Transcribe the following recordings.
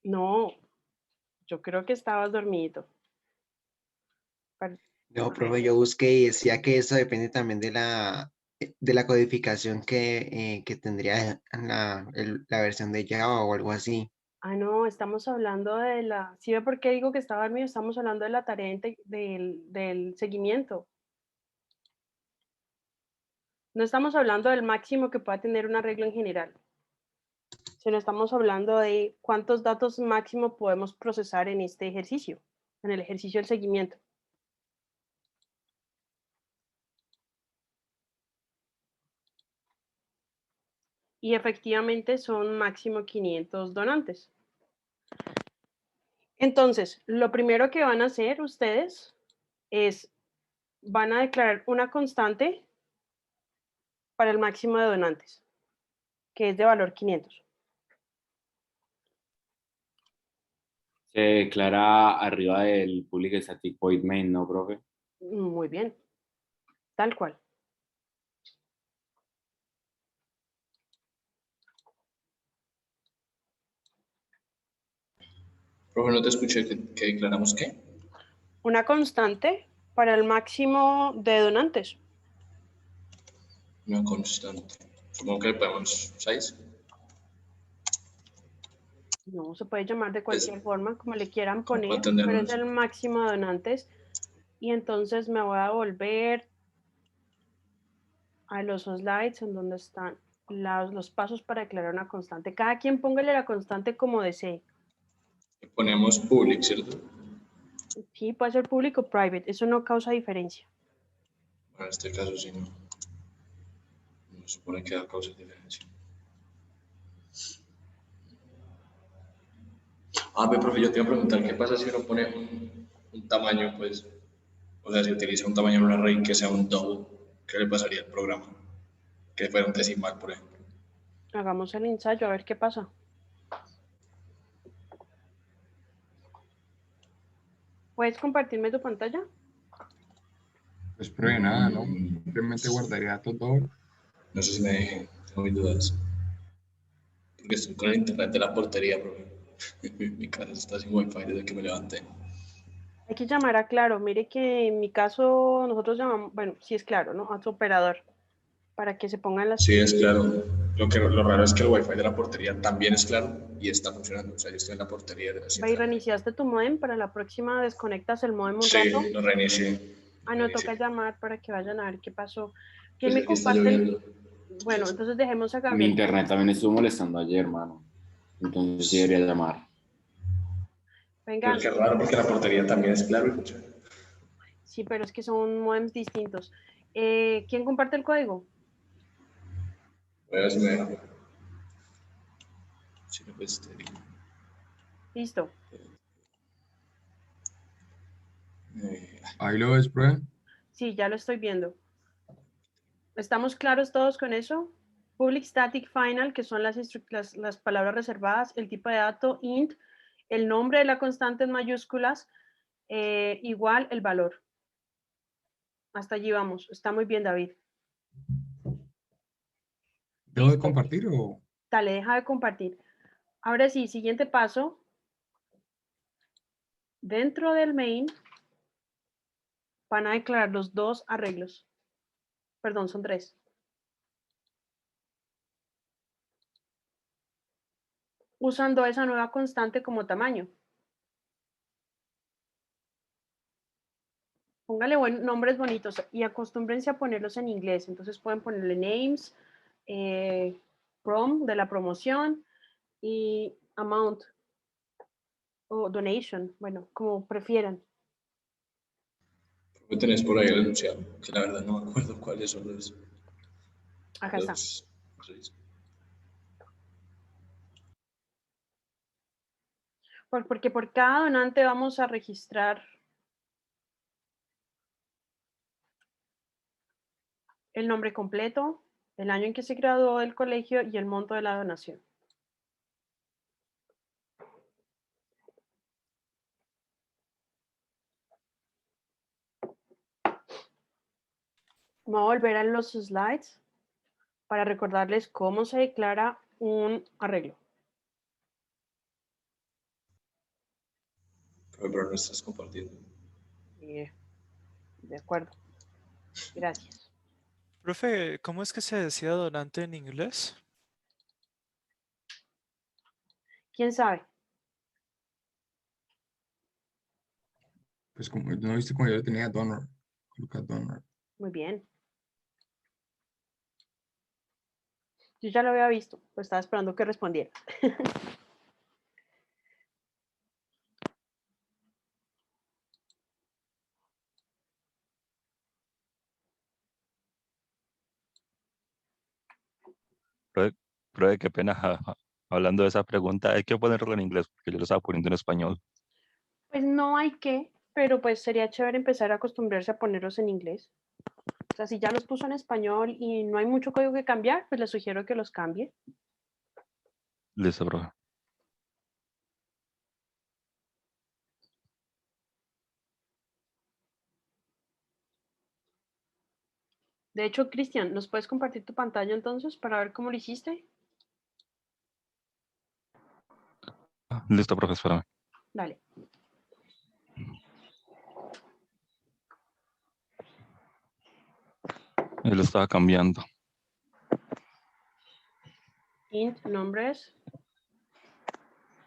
No, yo creo que estabas dormido. No, A ver, profe, yo busqué y decía que eso depende también de la codificación que tendría la versión de Java o algo así. no, estamos hablando de la, ¿sí ve por qué digo que estaba dormido? Estamos hablando de la tarea del seguimiento. No estamos hablando del máximo que pueda tener un arreglo en general, sino estamos hablando de cuántos datos máximo podemos procesar en este ejercicio, en el ejercicio del seguimiento. Y efectivamente son máximo 500 donantes. Entonces, lo primero que van a hacer ustedes es, van a declarar una constante para el máximo de donantes, que es de valor 500. Se declara arriba del public static void main, ¿no, profe? Muy bien, tal cual. Profe, no te escuché que declaramos qué. Una constante para el máximo de donantes. Una constante. Supongo que le ponemos 6. No, se puede llamar de Pues, cualquier forma, como le quieran como para poner, pero es entendernos. el máximo de donantes. Y entonces me voy a volver a los slides en donde están los pasos para declarar una constante. Cada quien póngale la constante como desee. Le ponemos public, ¿cierto? Sí, puede ser público o private, eso no causa diferencia. Bueno, en este caso sí no. No supone que da causa diferencia. Profe, yo te iba a preguntar, ¿qué pasa si uno pone un tamaño, pues, o sea, si utiliza un tamaño en un array que sea un double, ¿qué le pasaría al programa? Que fuera un decimal, por ejemplo. Hagamos el ensayo a ver qué pasa. ¿Puedes compartirme tu pantalla? Pues pruebe nada, ¿no? Simplemente guardaría datos dobles. No sé si me deje, tengo mis dudas. Porque estoy con el internet de la portería, profe. Mi casa está sin wifi desde que me levanté. Hay que llamar a Claro. Mire que en mi caso nosotros llamamos, bueno, sí es Claro, ¿no? A su operador para que se pongan las Sí, pilas. es claro. Lo raro es que el wifi de la portería también es claro y está funcionando. O sea, yo estoy en la portería de la Ve y central. reiniciaste tu modem, para la próxima desconectas el modem un rato. Sí, lo reinicié. Lo No, toca reinicié. llamar para que vayan a ver qué pasó. ¿Quién Pues me aquí está comparte el? lloviendo. Bueno, entonces dejemos a Mi Gabriel. internet también estuvo molestando ayer, hermano. Entonces sí debería llamar. Pero Vengan, qué raro porque la portería también es claro y funciona. sí, pero es que son modems distintos. ¿Quién comparte el código? Voy a ver si me deja. Si no, pues te digo. Listo. Eh, Ahí lo ves, pruebe. Sí, ya lo estoy viendo. ¿Estamos claros todos con eso? Public static final, que son las palabras reservadas, el tipo de dato, int, el nombre de la constante en mayúsculas, igual el valor. Hasta allí vamos. Está muy bien, David. ¿Debo de Listo. compartir o...? Dale, deja de compartir. Ahora sí, siguiente paso. Dentro del main van a declarar los dos arreglos. Perdón, son tres. Usando esa nueva constante como tamaño. Póngale nombres bonitos y acostúmbrense a ponerlos en inglés. Entonces pueden ponerle names, prom de la promoción y amount o donation, bueno, como prefieran. ¿Qué tenés por ahí el enunciado? Que la verdad no me acuerdo cuáles son Acá está. los Porque por cada donante vamos a registrar el nombre completo, el año en que se graduó del colegio y el monto de la donación. Voy a volver a los slides para recordarles cómo se declara un arreglo. Pero no estás compartiendo. De acuerdo. Gracias. Profe, ¿cómo es que se decía donante en inglés? ¿Quién sabe? Pues como no viste cuando yo tenía donor. Coloca donor. Muy bien. Yo ya lo había visto, pues estaba esperando que respondiera. Profe, qué pena. Hablando de esa pregunta, hay que ponerlo en inglés porque yo lo estaba poniendo en español. Pues no hay que, pero pues sería chévere empezar a acostumbrarse a ponerlos en inglés. O sea, si ya los puso en español y no hay mucho código que cambiar, pues les sugiero que los cambie. Listo, profe. De hecho, Cristian, ¿nos puedes compartir tu pantalla entonces para ver cómo lo hiciste? Listo, profe, espérame. Dale. Él lo estaba cambiando. Int, nombres.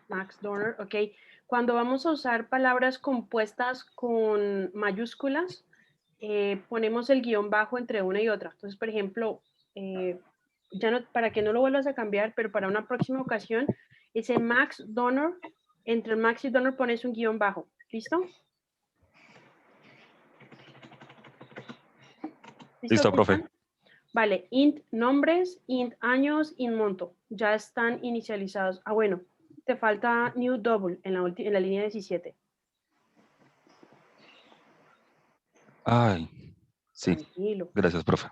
Max Donor, ok. Cuando vamos a usar palabras compuestas con mayúsculas, ponemos el guión bajo entre una y otra. Entonces, por ejemplo, ya no, para que no lo vuelvas a cambiar, pero para una próxima ocasión, ese Max Donor, entre Max y Donor pones un guión bajo. ¿Listo? Listo, profe. Cristian? Vale, int nombres, int años, int monto. Ya están inicializados. Ah, bueno, te falta new double en la línea 17. Ay, sí. Tranquilo. Gracias, profe.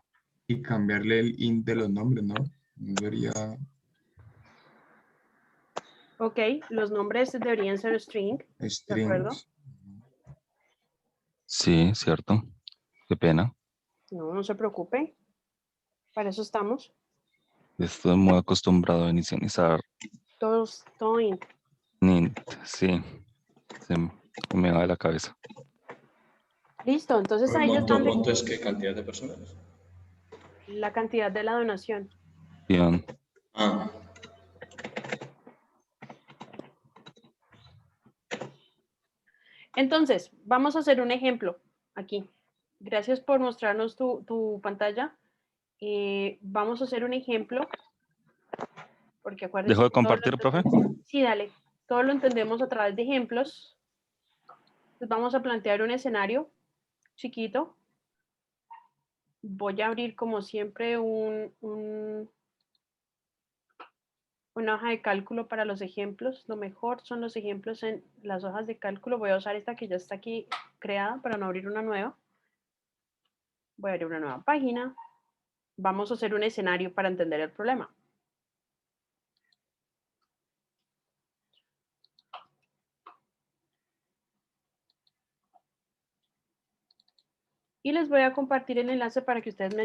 Y cambiarle el int de los nombres, ¿no? No sería Ok, los nombres deberían ser string. ¿De acuerdo? strings. Sí, cierto. Qué pena. No, no se preocupe. Para eso estamos. Estoy muy acostumbrado a inicializar Todo int. Nint. Sí, se me va de la cabeza. Listo, entonces ahí ya están ¿Monto es qué cantidad de personas? la cantidad de la donación. Bien. Ah, Entonces, vamos a hacer un ejemplo aquí. Gracias por mostrarnos tu pantalla. Vamos a hacer un ejemplo, porque acuérdense ¿Dejo de que todo compartir, profe? sí, dale. Todo lo entendemos a través de ejemplos. Entonces vamos a plantear un escenario chiquito. Voy a abrir como siempre una hoja de cálculo para los ejemplos. Lo mejor son los ejemplos en las hojas de cálculo. Voy a usar esta que ya está aquí creada para no abrir una nueva. Voy a abrir una nueva página. Vamos a hacer un escenario para entender el problema. Y les voy a compartir el enlace para que ustedes me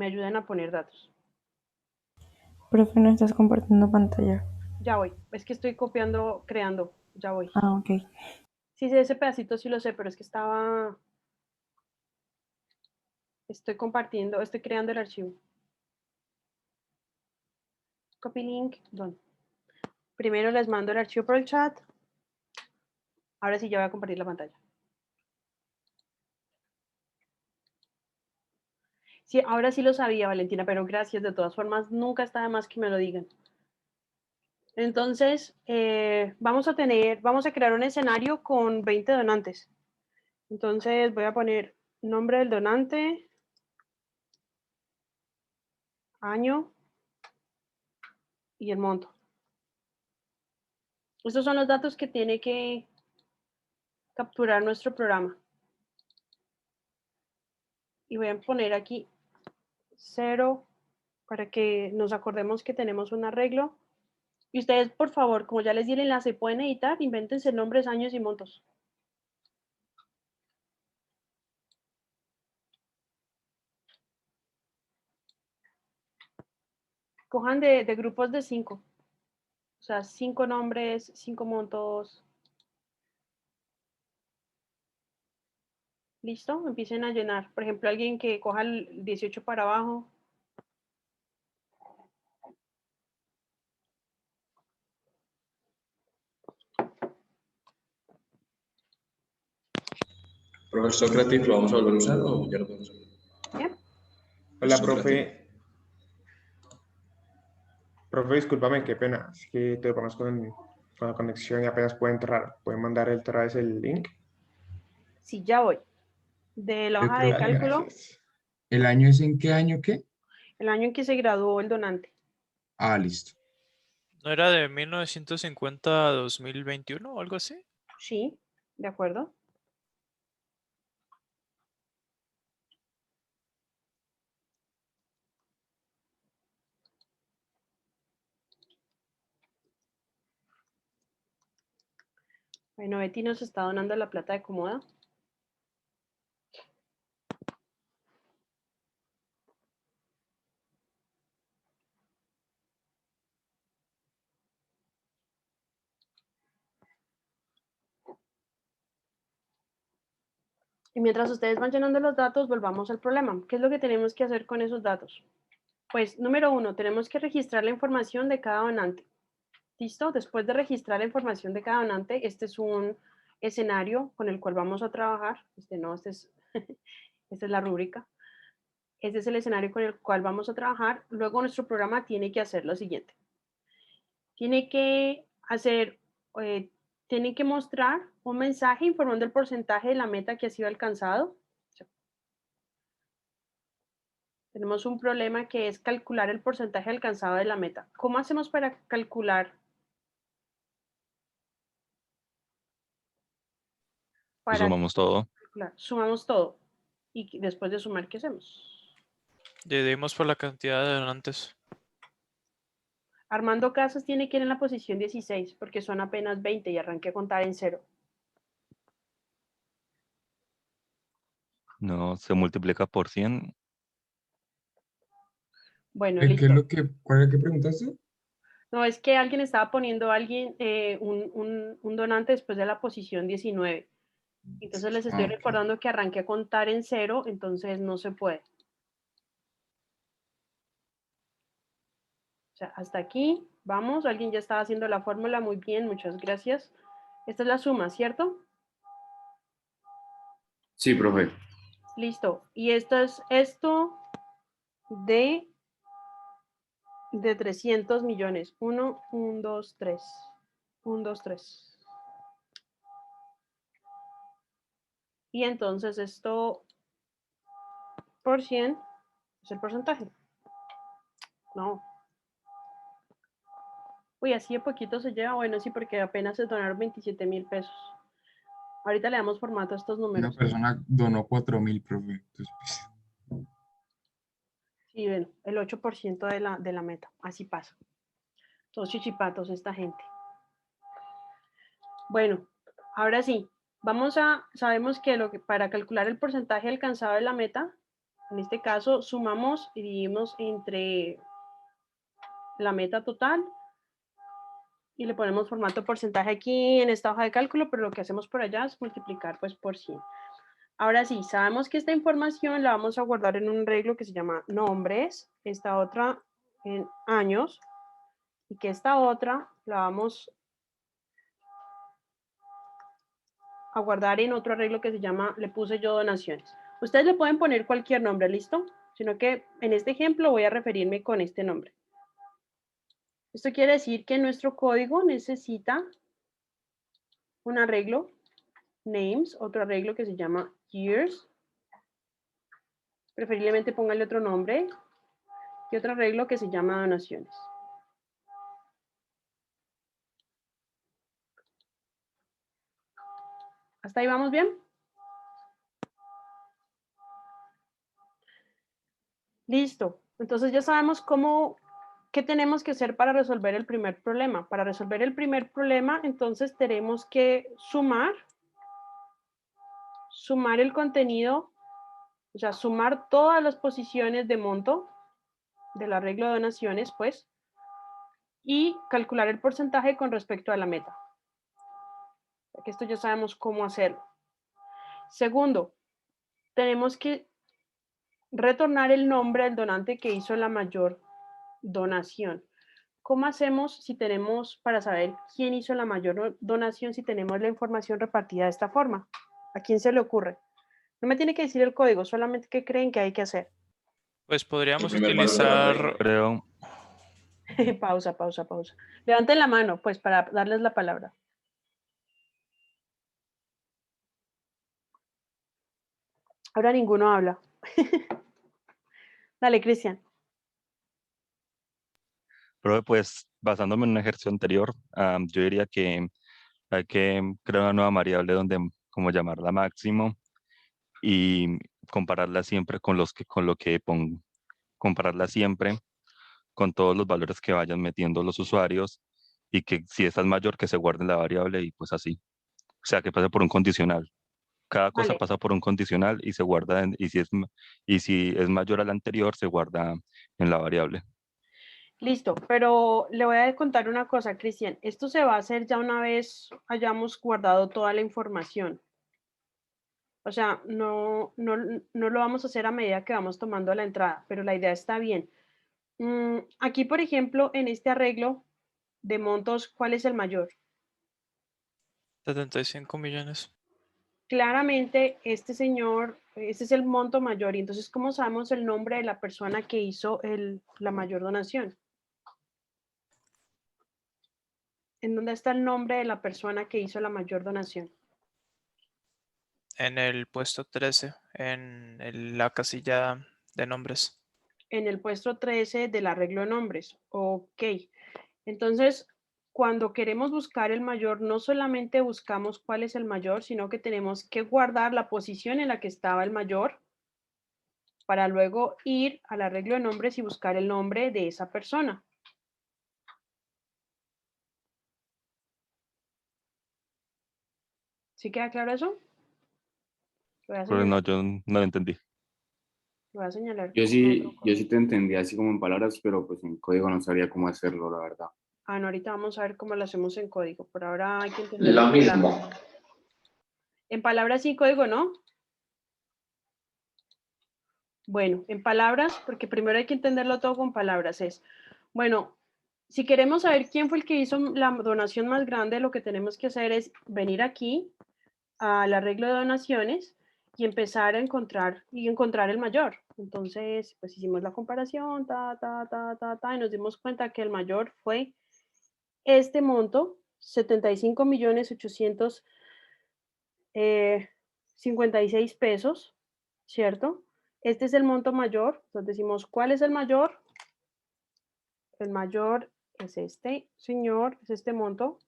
ayuden a poner datos. Profe, no estás compartiendo pantalla. Ya voy. Es que estoy copiando, creando. Ya voy. Ah, ok. Sí, ese pedacito sí lo sé, pero es que estoy compartiendo, estoy creando el archivo. Copy link, done. Primero les mando el archivo por el chat. Ahora sí ya voy a compartir la pantalla. Sí, ahora sí lo sabía, Valentina, pero gracias. De todas formas, nunca está de más que me lo digan. Entonces, vamos a crear un escenario con 20 donantes. Entonces, voy a poner nombre del donante, año y el monto. Estos son los datos que tiene que capturar nuestro programa. Y voy a poner aquí 0 para que nos acordemos que tenemos un arreglo. Y ustedes, por favor, como ya les di el enlace, pueden editar, invéntense nombres, años y montos. Cojan de grupos de 5. O sea, 5 nombres, 5 montos. ¿Listo? Empiecen a llenar. Por ejemplo, alguien que coja el 18 para abajo. Profesor Sócrates, ¿lo vamos a volver a usar o ya lo podemos usar? ¿Bien? Hola, Sócrates. profe. Profe, discúlpame, qué pena. Es que te pones con la conexión y apenas puede entrar. ¿Pueden mandar otra vez el link? Sí, ya voy. De la hoja de Profe, cálculo, Gracias. ¿el año es en qué año qué? el año en que se graduó el donante. Ah, listo. ¿No era de 1950 a 2021 o algo así? Sí, de acuerdo. Bueno, Betty nos está donando la plata de Comoda. Y mientras ustedes van llenando los datos, volvamos al problema. ¿Qué es lo que tenemos que hacer con esos datos? Pues, número 1, tenemos que registrar la información de cada donante. ¿Listo? Después de registrar la información de cada donante, este es un escenario con el cual vamos a trabajar. Esta es la rúbrica. Este es el escenario con el cual vamos a trabajar. Luego nuestro programa tiene que hacer lo siguiente. Tiene que tiene que mostrar un mensaje informando el porcentaje de la meta que ha sido alcanzado. Tenemos un problema que es calcular el porcentaje alcanzado de la meta. ¿Cómo hacemos para calcular? Pues sumamos todo. Sumamos todo. Y después de sumar, ¿qué hacemos? Dividimos por la cantidad de donantes. Armando Casas tiene que ir en la posición 16 porque son apenas 20 y arranqué a contar en 0. No, se multiplica por 100. Bueno, ¿Qué es listo. lo que, cuál es que preguntaste? No, es que alguien estaba poniendo un donante después de la posición 19. Entonces les estoy Ah, ok. recordando que arranqué a contar en 0, entonces no se puede. O sea, hasta aquí, vamos. Alguien ya estaba haciendo la fórmula, muy bien, muchas gracias. Esta es la suma, ¿cierto? Sí, profe. Listo. Y esto es esto de 300 millones. 1, 1, 2, 3. 1, 2, 3. Y entonces esto por 100 es el porcentaje. No. Uy, así de poquito se lleva. Bueno, sí, porque apenas se donaron 27,000 pesos. Ahorita le damos formato a estos Una números. persona donó 4.000, profe. Entonces, pues, Sí, bueno, el 8% de la meta. Así pasa. Todos chichipatos esta gente. Bueno, ahora sí. Sabemos que para calcular el porcentaje alcanzado de la meta, en este caso sumamos y dividimos entre la meta total y le ponemos formato porcentaje aquí en esta hoja de cálculo, pero lo que hacemos por allá es multiplicar pues por 100. Ahora sí, sabemos que esta información la vamos a guardar en un arreglo que se llama nombres, esta otra en años, y que esta otra la vamos a guardar en otro arreglo que se llama, le puse yo donaciones. Ustedes le pueden poner cualquier nombre, ¿listo? Sino que en este ejemplo voy a referirme con este nombre. Esto quiere decir que nuestro código necesita un arreglo, names, otro arreglo que se llama years. Preferiblemente póngale otro nombre y otro arreglo que se llama donaciones. ¿Hasta ahí vamos bien? Listo. Entonces ya sabemos qué tenemos que hacer para resolver el primer problema. Para resolver el primer problema, entonces tenemos que sumar el contenido, o sea, sumar todas las posiciones de monto del arreglo de donaciones, pues, y calcular el porcentaje con respecto a la meta. Que esto ya sabemos cómo hacerlo. Segundo, tenemos que retornar el nombre del donante que hizo la mayor donación. ¿Cómo hacemos si tenemos, para saber quién hizo la mayor donación, si tenemos la información repartida de esta forma? ¿A quién se le ocurre? No me tiene que decir el código, solamente qué creen que hay que hacer. Pues El podríamos primer valor de la utilizar, regla. Creo, Pausa. Levanten la mano, pues, para darles la palabra. Ahora ninguno habla. Dale, Cristian. pero pues basándome en un ejercicio anterior, yo diría que hay que crear una nueva variable donde como llamarla máximo y compararla siempre con lo que pongo, compararla siempre con todos los valores que vayan metiendo los usuarios y que si esta es mayor que se guarde en la variable y pues así. O sea, que pase por un condicional. Cada cosa Vale, pasa por un condicional y se guarda y si es mayor al anterior se guarda en la variable. listo. Pero le voy a contar una cosa, Cristian. Esto se va a hacer ya una vez hayamos guardado toda la información. O sea, no lo vamos a hacer a medida que vamos tomando la entrada, pero la idea está bien. Aquí, por ejemplo, en este arreglo de montos, ¿cuál es el mayor? 75 millones. Claramente, este señor, este es el monto mayor. Y entonces, ¿cómo sabemos el nombre de la persona que hizo la mayor donación? ¿En dónde está el nombre de la persona que hizo la mayor donación? En el puesto 13, la casilla de nombres. En el puesto 13 del arreglo de nombres. Ok. Entonces, cuando queremos buscar el mayor, no solamente buscamos cuál es el mayor, sino que tenemos que guardar la posición en la que estaba el mayor para luego ir al arreglo de nombres y buscar el nombre de esa persona. ¿Sí queda claro eso? Lo voy a Pero no, señalar, yo no lo entendí. lo voy a señalar Yo con otro sí, yo color. sí te entendí así como en palabras, pero pues en código no sabría cómo hacerlo, la verdad. Ah, no, ahorita vamos a ver cómo lo hacemos en código. Por ahora hay que entenderlo Lo en mismo. palabras. En palabras y código, ¿no? Bueno, en palabras, porque primero hay que entenderlo todo con palabras, es, bueno, si queremos saber quién fue el que hizo la donación más grande, lo que tenemos que hacer es venir aquí al arreglo de donaciones y empezar a encontrar el mayor. Entonces, pues hicimos la comparación, y nos dimos cuenta que el mayor fue este monto, 75.856 pesos, ¿cierto? Este es el monto mayor. Entonces decimos, ¿cuál es el mayor? El mayor es este, señor, es este monto.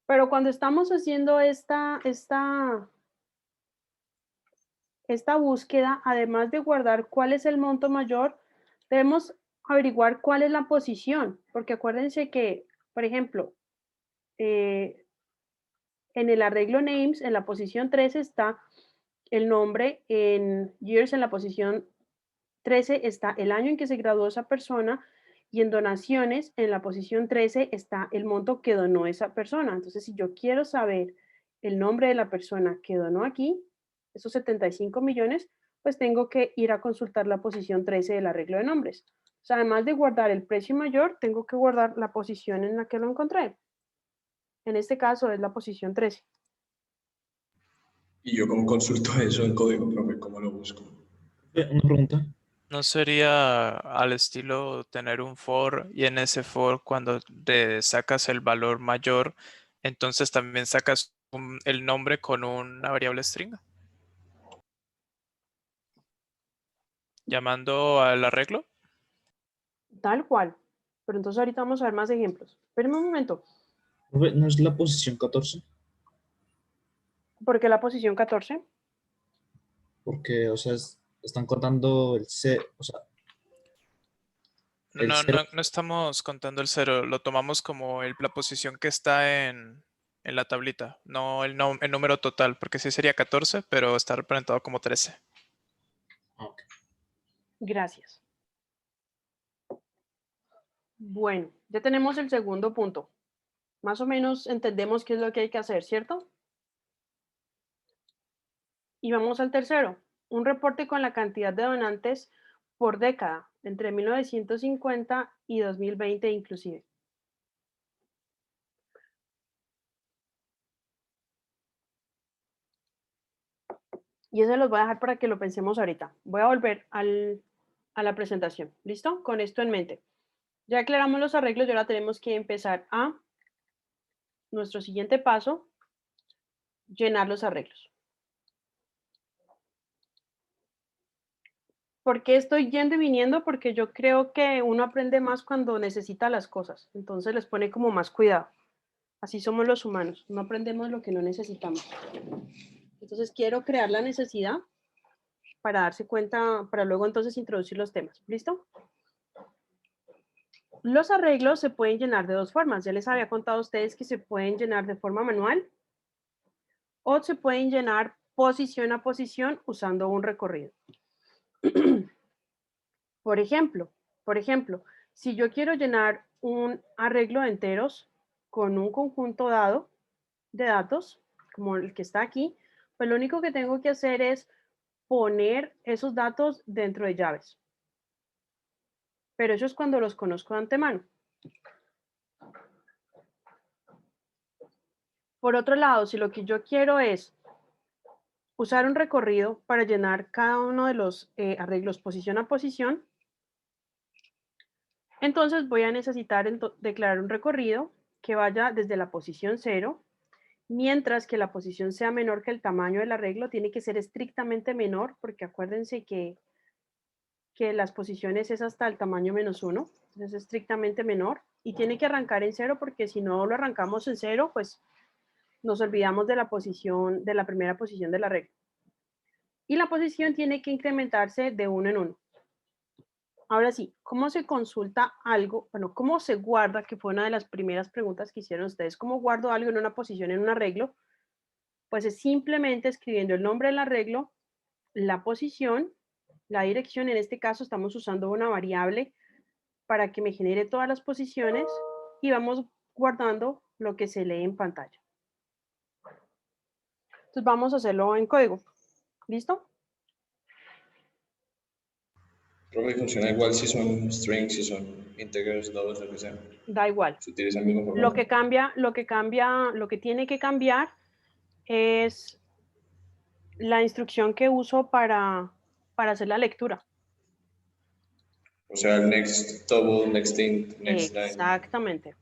Pero cuando estamos haciendo esta búsqueda, además de guardar cuál es el monto mayor, debemos averiguar cuál es la posición, porque acuérdense que, por ejemplo, en el arreglo names, en la posición 13 está el nombre, en years, en la posición 13 está el año en que se graduó esa persona, y en donaciones, en la posición 13 está el monto que donó esa persona. Entonces, si yo quiero saber el nombre de la persona que donó aquí, esos 75 millones, pues tengo que ir a consultar la posición 13 del arreglo de nombres. O sea, además de guardar el precio mayor, tengo que guardar la posición en la que lo encontré. En este caso es la posición 13. ¿Y yo cómo consulto eso en código, profe? ¿Cómo lo busco? Una pregunta. ¿No sería al estilo tener un for y en ese for cuando te sacas el valor mayor, entonces también sacas el nombre con una variable string? Llamando al arreglo. Tal cual. Pero entonces ahorita vamos a ver más ejemplos. Espérenme un momento. Profe, ¿no es la posición 14? ¿Por qué la posición 14? Porque, o sea, están contando el C, o sea, el No, 0. no estamos contando el 0, lo tomamos como la posición que está en la tablita, no el número total, porque sí sería 14, pero está representado como 13. Ok. Gracias. Bueno, ya tenemos el segundo punto. Más o menos entendemos qué es lo que hay que hacer, ¿cierto? Y vamos al tercero, un reporte con la cantidad de donantes por década, entre 1950 y 2020 inclusive. Y eso los voy a dejar para que lo pensemos ahorita. Voy a volver a la presentación. ¿Listo? Con esto en mente. Ya aclaramos los arreglos y ahora tenemos que empezar a nuestro siguiente paso, llenar los arreglos. ¿Por qué estoy yendo y viniendo? Porque yo creo que uno aprende más cuando necesita las cosas. Entonces les pone como más cuidado. Así somos los humanos. No aprendemos lo que no necesitamos. Entonces quiero crear la necesidad para darse cuenta, para luego entonces introducir los temas. ¿Listo? Los arreglos se pueden llenar de dos formas. Ya les había contado a ustedes que se pueden llenar de forma manual o se pueden llenar posición a posición usando un recorrido. Por ejemplo, si yo quiero llenar un arreglo de enteros con un conjunto dado de datos, como el que está aquí, pues lo único que tengo que hacer es poner esos datos dentro de llaves. Pero eso es cuando los conozco de antemano. Por otro lado, si lo que yo quiero es usar un recorrido para llenar cada uno de los arreglos posición a posición, entonces voy a necesitar declarar un recorrido que vaya desde la posición 0, mientras que la posición sea menor que el tamaño del arreglo, tiene que ser estrictamente menor, porque acuérdense que las posiciones es hasta el tamaño -1, entonces es estrictamente menor, y tiene que arrancar en 0, porque si no lo arrancamos en 0, pues nos olvidamos de la posición, de la primera posición del arreglo. Y la posición tiene que incrementarse de 1 en 1. Ahora sí, ¿cómo se consulta algo? Bueno, ¿cómo se guarda? Que fue una de las primeras preguntas que hicieron ustedes. ¿Cómo guardo algo en una posición, en un arreglo? Pues es simplemente escribiendo el nombre del arreglo, la posición, la dirección. En este caso estamos usando una variable para que me genere todas las posiciones y vamos guardando lo que se lee en pantalla. Entonces vamos a hacerlo en código. ¿Listo? Creo que funciona igual si son strings, si son integers, doubles, lo que sea. Da igual. Se utiliza el mismo formato. Lo que tiene que cambiar es la instrucción que uso para hacer la lectura. O sea, el next double, next int, next line. Exactamente.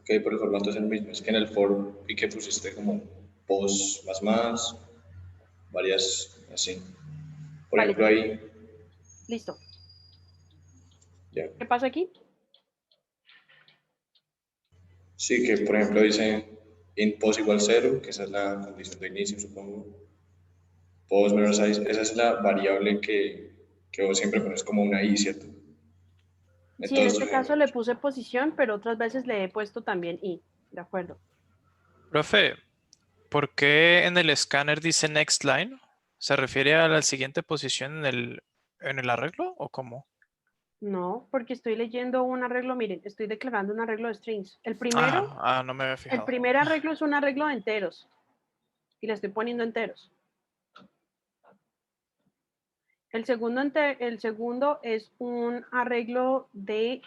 Ok, pero el formato es el mismo. Es que en el for y que pusiste como pos más, varias así. Por Vale. ejemplo, ahí. Listo. Ya. ¿Qué pasa aquí? Sí, que por ejemplo dice int pos igual 0, que esa es la condición de inicio, supongo. Pos menor size, esa es la variable que vos siempre pones como una i, ¿cierto? Sí, en este caso le puse posición, pero otras veces le he puesto también i. De acuerdo. Profe, ¿por qué en el escáner dice next line? ¿Se refiere a la siguiente posición en el arreglo o cómo? No, porque estoy leyendo un arreglo, miren, estoy declarando un arreglo de strings. El primero, no me había fijado. el primer arreglo es un arreglo de enteros y le estoy poniendo enteros. El segundo es un arreglo de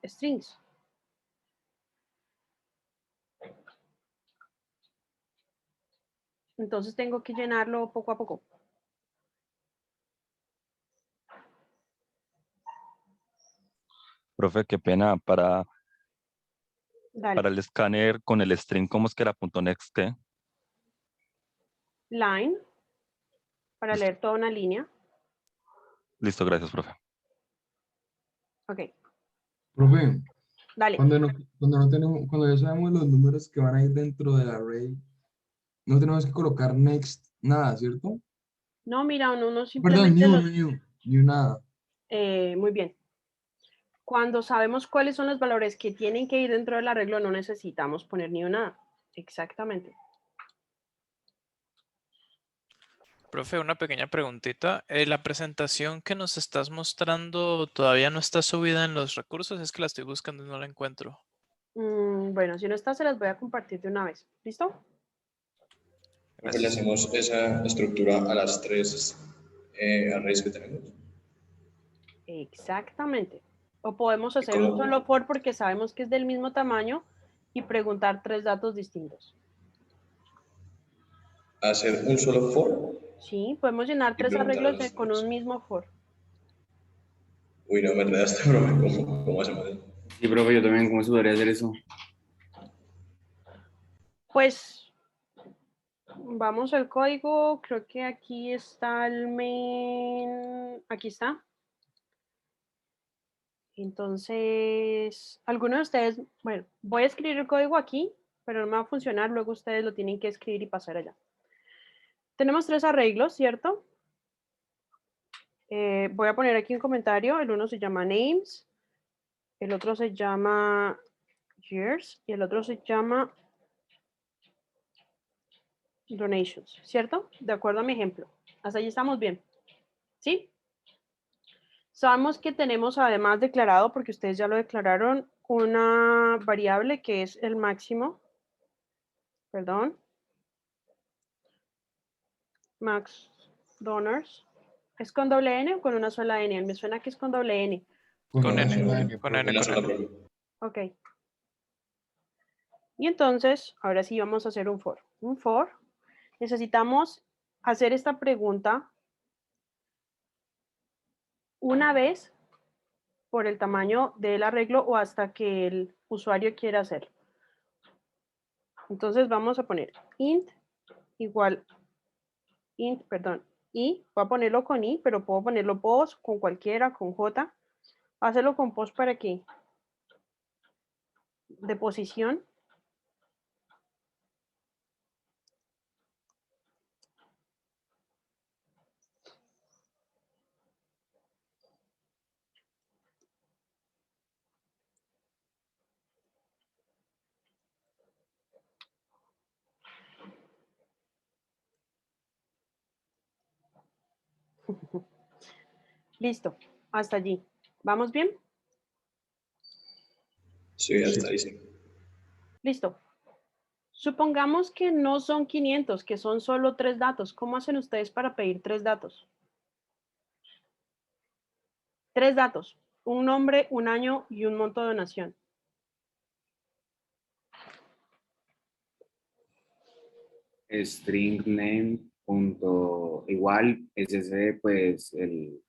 strings. Entonces tengo que llenarlo poco a poco. Profe, qué pena, para Dale. el escáner con el string, ¿cómo es que era .next qué? Line, para Listo. leer toda una línea. Listo, gracias, profe. Ok, Profe, dale. cuando ya sabemos los números que van a ir dentro del array, no tenemos que colocar next nada, ¿cierto? No, mira, uno Perdón, simplemente new nada. Muy bien. Cuando sabemos cuáles son los valores que tienen que ir dentro del arreglo, no necesitamos poner ni una. Exactamente. Profe, una pequeña preguntita. La presentación que nos estás mostrando todavía no está subida en los recursos, es que la estoy buscando y no la encuentro. Bueno, si no está, se las voy a compartir de una vez. ¿Listo? Pues le hacemos esa estructura a las tres arrays que tenemos. Exactamente. O podemos hacer un cómo? solo for porque sabemos que es del mismo tamaño y preguntar 3 datos distintos. Hacer un solo for. Sí, podemos llenar Y 3 preguntar a arreglos los con tres. un mismo for. Uy, no me enredaste, profe. ¿Cómo hacemos eso? Sí, profe, yo también, ¿cómo se podría hacer eso? Pues vamos al código, creo que aquí está el main, aquí está. Entonces, algunos de ustedes, bueno, voy a escribir el código aquí, pero no me va a funcionar, luego ustedes lo tienen que escribir y pasar allá. Tenemos 3 arreglos, ¿cierto? Voy a poner aquí un comentario, el uno se llama names, el otro se llama years y el otro se llama donations, ¿cierto? De acuerdo a mi ejemplo. Hasta allí estamos bien. ¿Sí? Sabemos que tenemos además declarado, porque ustedes ya lo declararon, una variable que es el máximo. Perdón. Max donors. ¿Es con doble N o con una sola N? Me suena que es con doble N. Con una N, sola N, con profe. N, Una con sola N. prueba. Ok. Y entonces, ahora sí vamos a hacer un for. Un for. Necesitamos hacer esta pregunta una vez por el tamaño del arreglo o hasta que el usuario quiera hacerlo. Entonces vamos a poner int igual perdón, i, voy a ponerlo con i, pero puedo ponerlo post con cualquiera, con j. Hacerlo con post para que de posición. Listo, hasta allí. ¿Vamos bien? Sí, hasta Sí. ahí sí. Listo. Supongamos que no son 500, que son solo 3 datos. ¿Cómo hacen ustedes para pedir 3 datos? 3 datos. Un nombre, un año y un monto de donación. String name punto igual ss pues el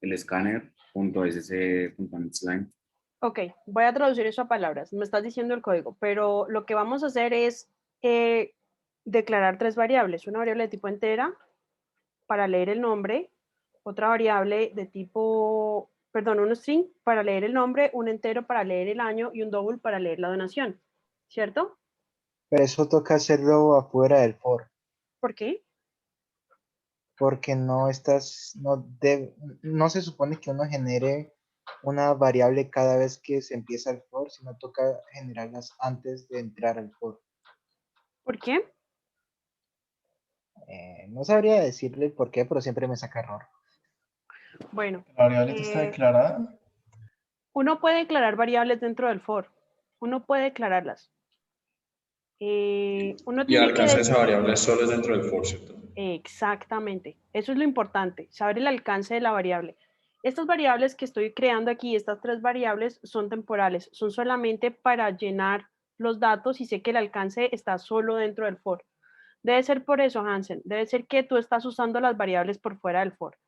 escáner punto ss punto next Ok, voy a traducir eso a palabras. Me estás diciendo el código, pero lo que vamos a hacer es declarar 3 variables. Una variable de tipo entera para leer el nombre, otra variable de tipo, perdón, un string para leer el nombre, un entero para leer el año y un double para leer la donación. ¿Cierto? Pero eso toca hacerlo afuera del for, ¿Por qué? porque no se supone que uno genere una variable cada vez que se empieza el for, sino toca generarlas antes de entrar al for. ¿Por qué? No sabría decirle el por qué, pero siempre me saca error. Bueno, La variable que está declarada. uno puede declarar variables dentro del for. Uno puede declararlas. Uno Y el tiene que alcance de esa variable solo es dentro del for, ¿cierto? exactamente. Eso es lo importante, saber el alcance de la variable. Estas variables que estoy creando aquí, estas 3 variables, son temporales, son solamente para llenar los datos y sé que el alcance está solo dentro del for. Debe ser por eso, Hansen, debe ser que tú estás usando las variables por fuera del for.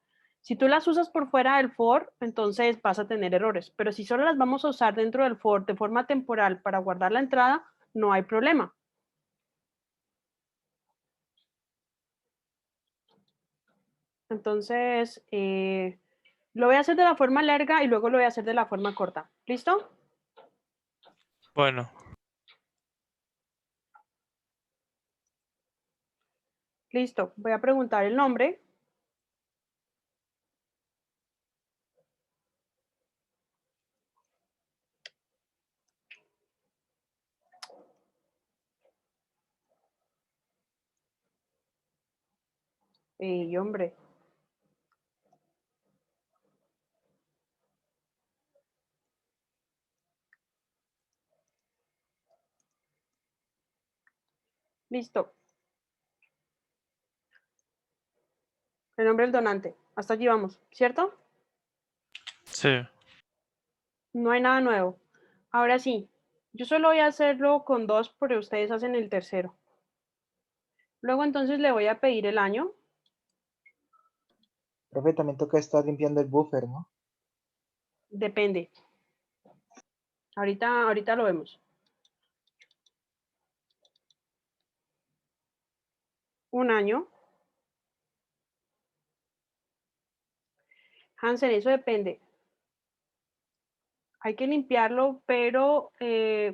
Si tú las usas por fuera del for, entonces vas a tener errores, pero si solo las vamos a usar dentro del for de forma temporal para guardar la entrada, no hay problema. Entonces, lo voy a hacer de la forma larga y luego lo voy a hacer de la forma corta. ¿Listo? Bueno, Listo. Voy a preguntar el nombre. Y hombre. Listo. El nombre del donante. Hasta allí vamos, ¿cierto? Sí. No hay nada nuevo. Ahora sí, yo solo voy a hacerlo con 2, pero ustedes hacen el tercero. Luego entonces le voy a pedir el año. Profe, también toca estar limpiando el buffer, ¿no? Depende. Ahorita lo vemos. Un año. Hansen, eso depende. Hay que limpiarlo, pero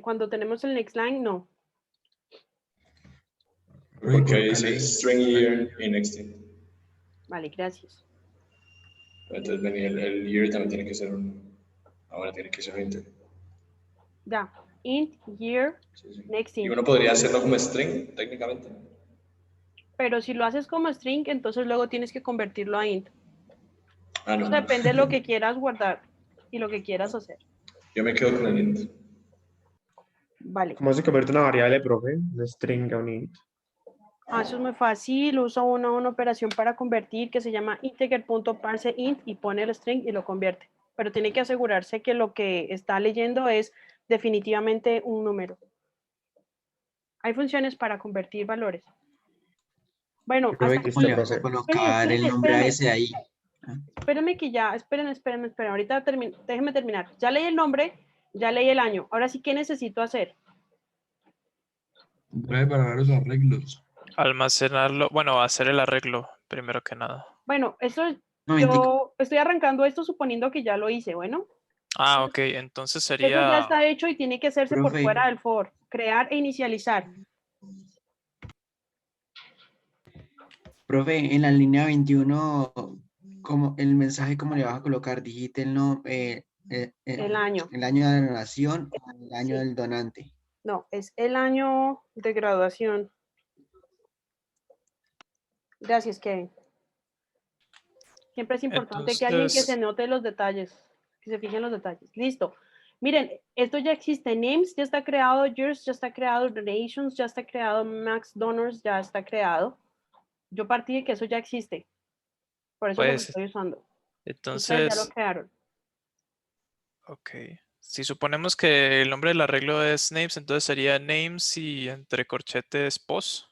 cuando tenemos el next line, no. Porque ahí dice string year y next year. Vale, gracias. Entonces venía el year también tiene que ser ahora tiene que ser int. Ya. Int, year, next Y int. uno podría hacerlo como string, técnicamente. Pero si lo haces como string, entonces luego tienes que convertirlo a int. Ah, no. Eso depende de lo que quieras guardar y lo que quieras hacer. Yo me quedo con el int. Vale. ¿Cómo se convierte una variable, profe? De string a un int. Eso es muy fácil. Usa una operación para convertir que se llama integer.parseInt y pone el string y lo convierte. Pero tiene que asegurarse que lo que está leyendo es definitivamente un número. Hay funciones para convertir valores. Bueno, Profe, hasta que aquí. usted, profe. Colocar el nombre a ese ahí. Espérenme que ya, esperen. Ahorita déjenme terminar. Ya leí el nombre, ya leí el año. Ahora sí, ¿qué necesito hacer? Preparar los arreglos. Almacenarlo, bueno, hacer el arreglo primero que nada. Bueno, eso Momentico. yo estoy arrancando esto suponiendo que ya lo hice, bueno. Ah, ok, entonces Eso ya sería, está hecho y tiene que hacerse por Profe. fuera del for. Crear e inicializar. Profe, en la línea 21, como el mensaje, ¿cómo le vas a colocar? Digite el, El año. el año de la donación o el año Sí. del donante. No, es el año de graduación. Gracias, Kevin. Siempre es importante que alguien que se entonces, note los detalles, que se fije en los detalles. Listo. Miren, esto ya existe. Names ya está creado, Years ya está creado, Donations ya está creado, Max Donors ya está creado. Yo partí de que eso ya existe. Por eso lo pues, estoy usando. Ustedes ya lo entonces, crearon. ok. Si suponemos que el nombre del arreglo es names, entonces sería names y entre corchetes pos,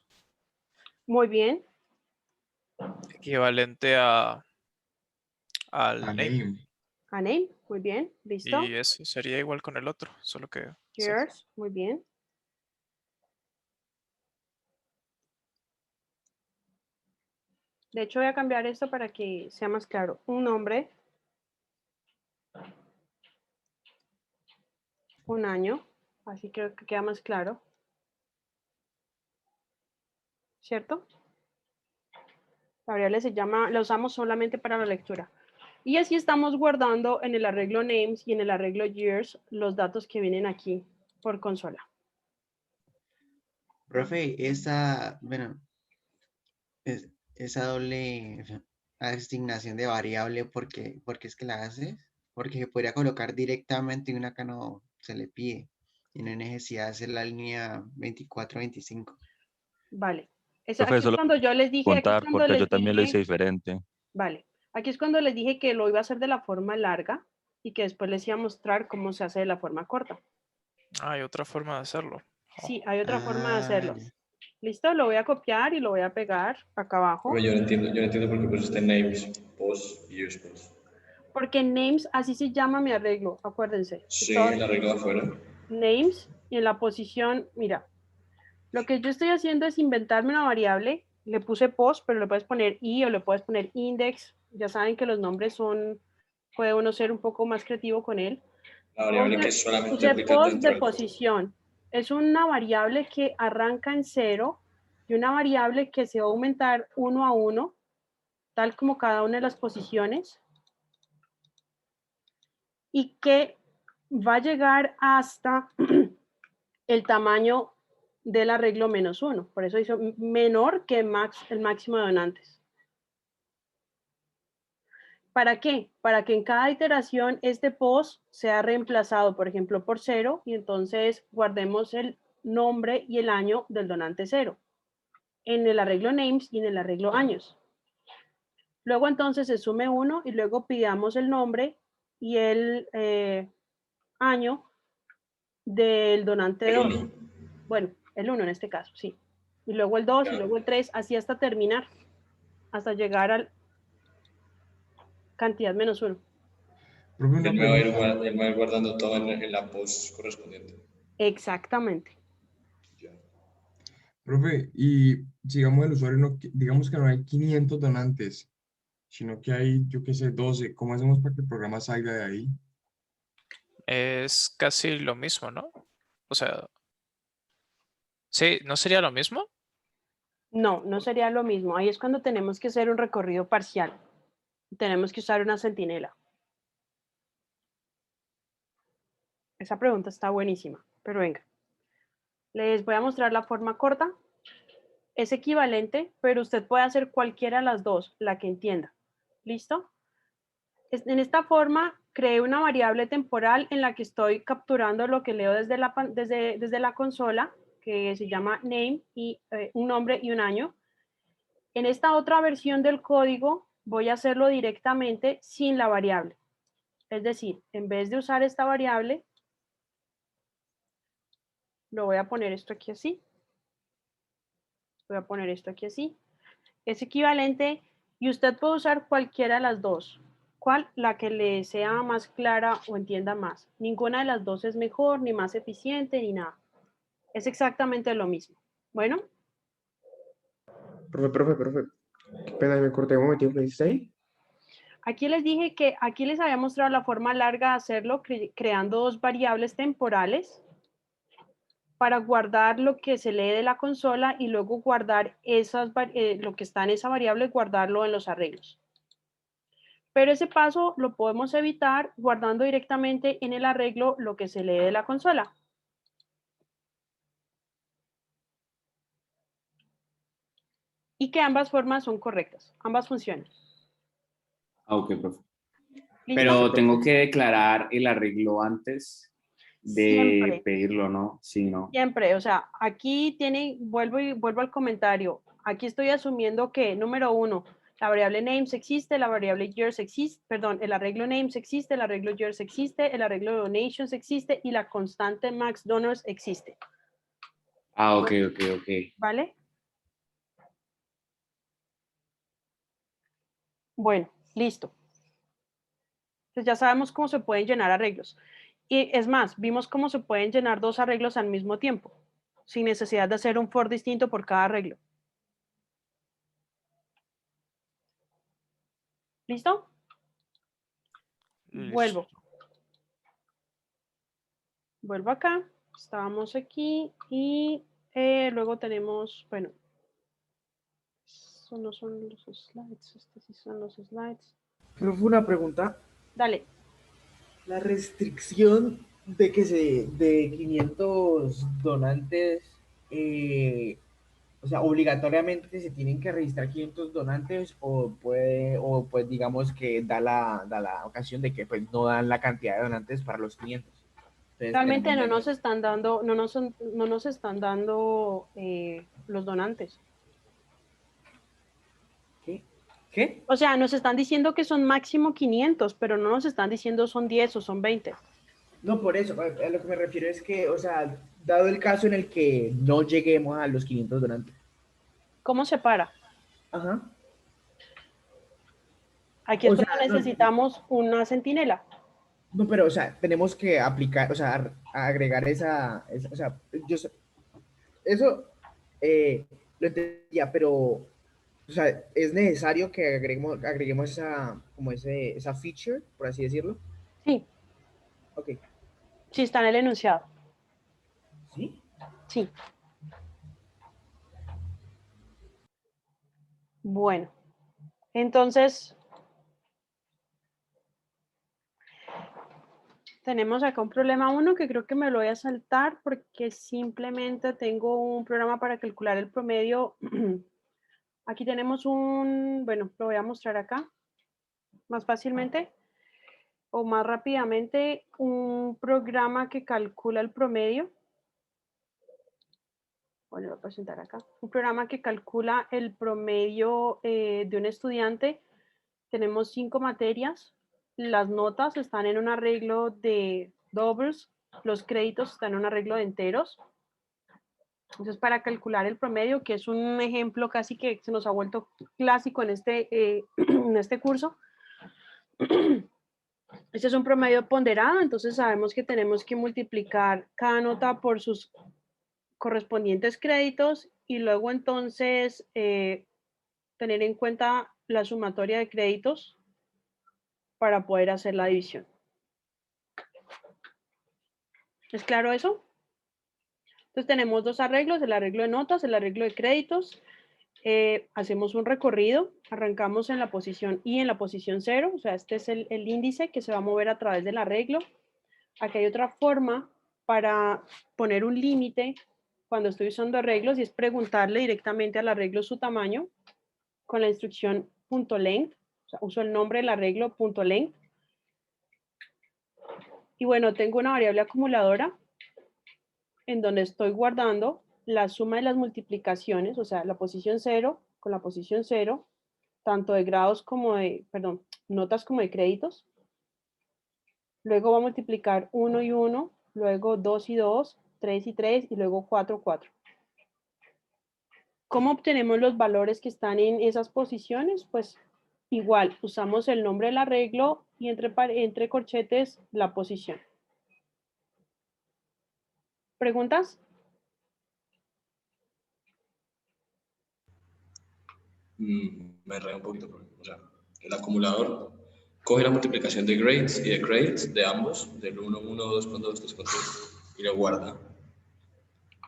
Muy bien. equivalente al name. A name, muy bien. Listo. Y eso sería igual con el otro, solo que sí. Years, muy bien. De hecho, voy a cambiar esto para que sea más claro. Un nombre, un año, así creo que queda más claro. ¿Cierto? La variable se llama, la usamos solamente para la lectura. Y así estamos guardando en el arreglo names y en el arreglo years los datos que vienen aquí por consola. Profe, bueno, esa doble asignación de variable, porque es que la haces? Porque se podría colocar directamente y una acá no se le pide. Y no hay necesidad de hacer la línea 24-25. Vale. Profe, Aquí es solo cuando yo les dije, aquí es contar, cuando porque les yo también lo dije, hice diferente. vale, aquí es cuando les dije que lo iba a hacer de la forma larga y que después les iba a mostrar cómo se hace de la forma corta. Ah, hay otra forma de hacerlo. Sí, hay otra forma de Ah, hacerlo. ya. Listo, lo voy a copiar y lo voy a pegar acá abajo. Pero yo no entiendo por qué pusiste names, pos y years pos. Porque names, así se llama mi arreglo, acuérdense. Sí, el arreglo de afuera. Names y en la posición, mira, lo que yo estoy haciendo es inventarme una variable, le puse post, pero le puedes poner i o le puedes poner index, ya saben que los nombres puede uno ser un poco más creativo con él. La variable que solamente Puse aplica post dentro de del posición, es una variable que arranca en 0 y una variable que se va a aumentar 1 a 1, tal como cada una de las posiciones, y que va a llegar hasta el tamaño del arreglo -1. Por eso hizo menor que el máximo de donantes. ¿Para qué? Para que en cada iteración este post sea reemplazado, por ejemplo, por 0 y entonces guardemos el nombre y el año del donante 0 en el arreglo names y en el arreglo años. Luego entonces se sume 1 y luego pidamos el nombre y el año del donante El 2. 1. Bueno, el 1 en este caso, sí. Y luego el 2 y luego el 3, así hasta terminar, hasta llegar al cantidad menos 1. Profe, una Él me va a ir, pregunta. él me va a ir guardando todo en la post correspondiente. Exactamente. Ya. Profe, y digamos el usuario, no, digamos que no hay 500 donantes, sino que hay, yo qué sé, 12. ¿Cómo hacemos para que el programa salga de ahí? Es casi lo mismo, ¿no? O sea, sí, ¿no sería lo mismo? No, no sería lo mismo. Ahí es cuando tenemos que hacer un recorrido parcial. Tenemos que usar una centinela. Esa pregunta está buenísima, pero venga. Les voy a mostrar la forma corta. Es equivalente, pero usted puede hacer cualquiera de las dos, la que entienda. ¿Listo? En esta forma, creé una variable temporal en la que estoy capturando lo que leo desde la consola, que se llama name, y un nombre y un año. En esta otra versión del código, voy a hacerlo directamente sin la variable. Es decir, en vez de usar esta variable, lo voy a poner esto aquí así. Voy a poner esto aquí así. Es equivalente y usted puede usar cualquiera de las dos. ¿Cuál? La que le sea más clara o entienda más. Ninguna de las dos es mejor, ni más eficiente, ni nada. Es exactamente lo mismo. Bueno, Profe. Qué pena, me corté un momentito, ¿me dice ahí? aquí les dije que aquí les había mostrado la forma larga de hacerlo, creando dos variables temporales para guardar lo que se lee de la consola y luego guardar lo que está en esa variable, guardarlo en los arreglos. Pero ese paso lo podemos evitar guardando directamente en el arreglo lo que se lee de la consola. Y que ambas formas son correctas, ambas funcionan. Ah, ok, profe. ¿Listo? Pero tengo que declarar el arreglo antes de Siempre, pedirlo, ¿no? Sí, ¿no? siempre. O sea, aquí vuelvo al comentario. Aquí estoy asumiendo que, número 1, la variable names existe, la variable years existe, perdón, el arreglo names existe, el arreglo years existe, el arreglo donations existe y la constante max donors existe. Ah, ok. ¿Vale? Bueno, listo. Entonces ya sabemos cómo se pueden llenar arreglos. Y es más, vimos cómo se pueden llenar dos arreglos al mismo tiempo, sin necesidad de hacer un for distinto por cada arreglo. ¿Listo? Listo. Vuelvo acá. Estábamos aquí y luego tenemos, bueno, estos no son los slides, estos sí son los slides. Pero fue una pregunta. Dale. La restricción de 500 donantes, o sea, obligatoriamente se tienen que registrar 500 donantes o pues digamos que da la ocasión de que pues no dan la cantidad de donantes para los 500. Entonces Realmente tenemos no menos. nos están dando, no nos están dando los donantes. ¿Qué? O sea, nos están diciendo que son máximo 500, pero no nos están diciendo son 10 o son 20. No, por eso, a lo que me refiero es que, o sea, dado el caso en el que no lleguemos a los 500 donantes. ¿Cómo se para? Ajá. Aquí es O sea, donde necesitamos una centinela. no, pero, o sea, tenemos que aplicar, o sea, agregar o sea, eso lo entendía, pero, o sea, es necesario que agreguemos esa feature, por así decirlo. Sí. Ok. Sí, está en el enunciado. ¿Sí? Sí. Bueno, entonces tenemos acá un problema 1 que creo que me lo voy a saltar porque simplemente tengo un programa para calcular el promedio. Aquí tenemos bueno, lo voy a mostrar acá más fácilmente o más rápidamente, un programa que calcula el promedio. Bueno, lo voy a presentar acá. Un programa que calcula el promedio de un estudiante tenemos 5 materias, las notas están en un arreglo de doubles, los créditos están en un arreglo de enteros. Entonces, para calcular el promedio, que es un ejemplo casi que se nos ha vuelto clásico en en este curso, este es un promedio ponderado, entonces sabemos que tenemos que multiplicar cada nota por sus correspondientes créditos y luego entonces tener en cuenta la sumatoria de créditos para poder hacer la división. ¿Es claro eso? Entonces tenemos dos arreglos, el arreglo de notas, el arreglo de créditos. Hacemos un recorrido, arrancamos en la posición I en la posición 0, o sea, este es el índice que se va a mover a través del arreglo. Aquí hay otra forma para poner un límite cuando estoy usando arreglos y es preguntarle directamente al arreglo su tamaño con la instrucción .length, o sea, uso el nombre del arreglo .length. Y bueno, tengo una variable acumuladora en donde estoy guardando la suma de las multiplicaciones, o sea, la posición 0 con la posición 0, tanto de grados como de, perdón, notas como de créditos. Luego va a multiplicar 1 y 1, luego 2 y 2, 3 y 3 y luego 4, 4. ¿Cómo obtenemos los valores que están en esas posiciones? Pues igual, usamos el nombre del arreglo y entre corchetes la posición. ¿Preguntas? Me enredo un poquito, o sea, el acumulador coge la multiplicación de grades y de credits de ambos, del 1, 1, 2 con 2, 3 con 3, y lo guarda.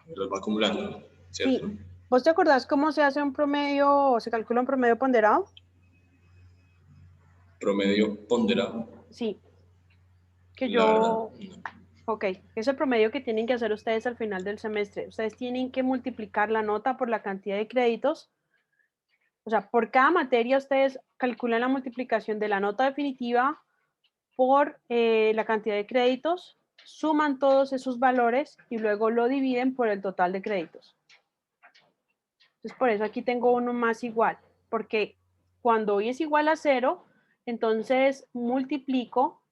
Y los va acumulando, ¿cierto? Sí. ¿Vos te acordás cómo se hace un promedio o se calcula un promedio ponderado? Promedio ponderado. Sí. Que La verdad, no. Ok, es el promedio que tienen que hacer ustedes al final del semestre. Ustedes tienen que multiplicar la nota por la cantidad de créditos. O sea, por cada materia ustedes calculan la multiplicación de la nota definitiva por la cantidad de créditos, suman todos esos valores y luego lo dividen por el total de créditos. Entonces, por eso aquí tengo uno más igual, porque cuando y es igual a 0, entonces multiplico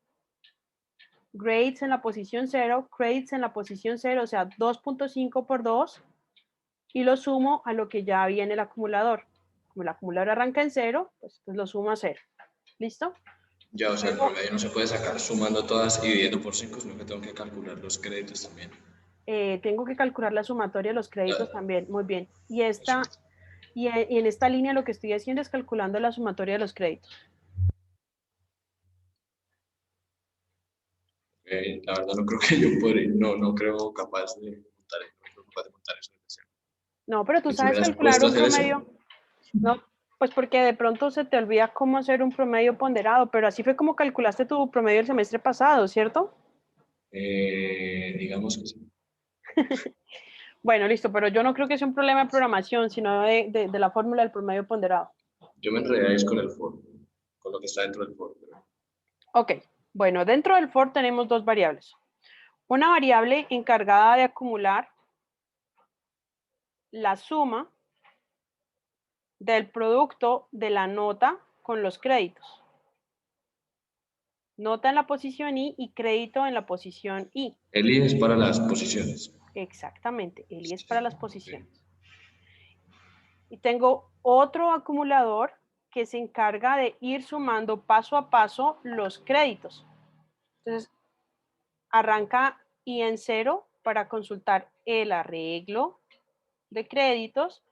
grades en la posición 0, credits en la posición 0, o sea, 2.5 por 2, y lo sumo a lo que ya había en el acumulador. Como el acumulador arranca en 0, pues lo sumo a 0. ¿Listo? Ya, o sea, el promedio no se puede sacar sumando todas y dividiendo por 5, sino que tengo que calcular los créditos también. Tengo que calcular la sumatoria de los créditos también. Muy bien. Y en esta línea lo que estoy haciendo es calculando la sumatoria de los créditos. La verdad no creo que yo podría, no creo capaz de montar eso. No, pero tú ¿Y si sabes hubieras calcular puesto a un hacer eso? promedio. No, pues porque de pronto se te olvida cómo hacer un promedio ponderado, pero así fue como calculaste tu promedio el semestre pasado, ¿cierto? Digamos que sí. Bueno, listo, pero yo no creo que sea un problema de programación, sino de la fórmula del promedio ponderado. Yo me enredé con el for, con lo que está dentro del for. Ok, bueno, dentro del for tenemos dos variables. Una variable encargada de acumular la suma del producto de la nota con los créditos. Nota en la posición I y crédito en la posición I. El I es para las posiciones. Exactamente, el I es para las posiciones. Y tengo otro acumulador que se encarga de ir sumando paso a paso los créditos. Entonces, arranca I en 0 para consultar el arreglo de créditos.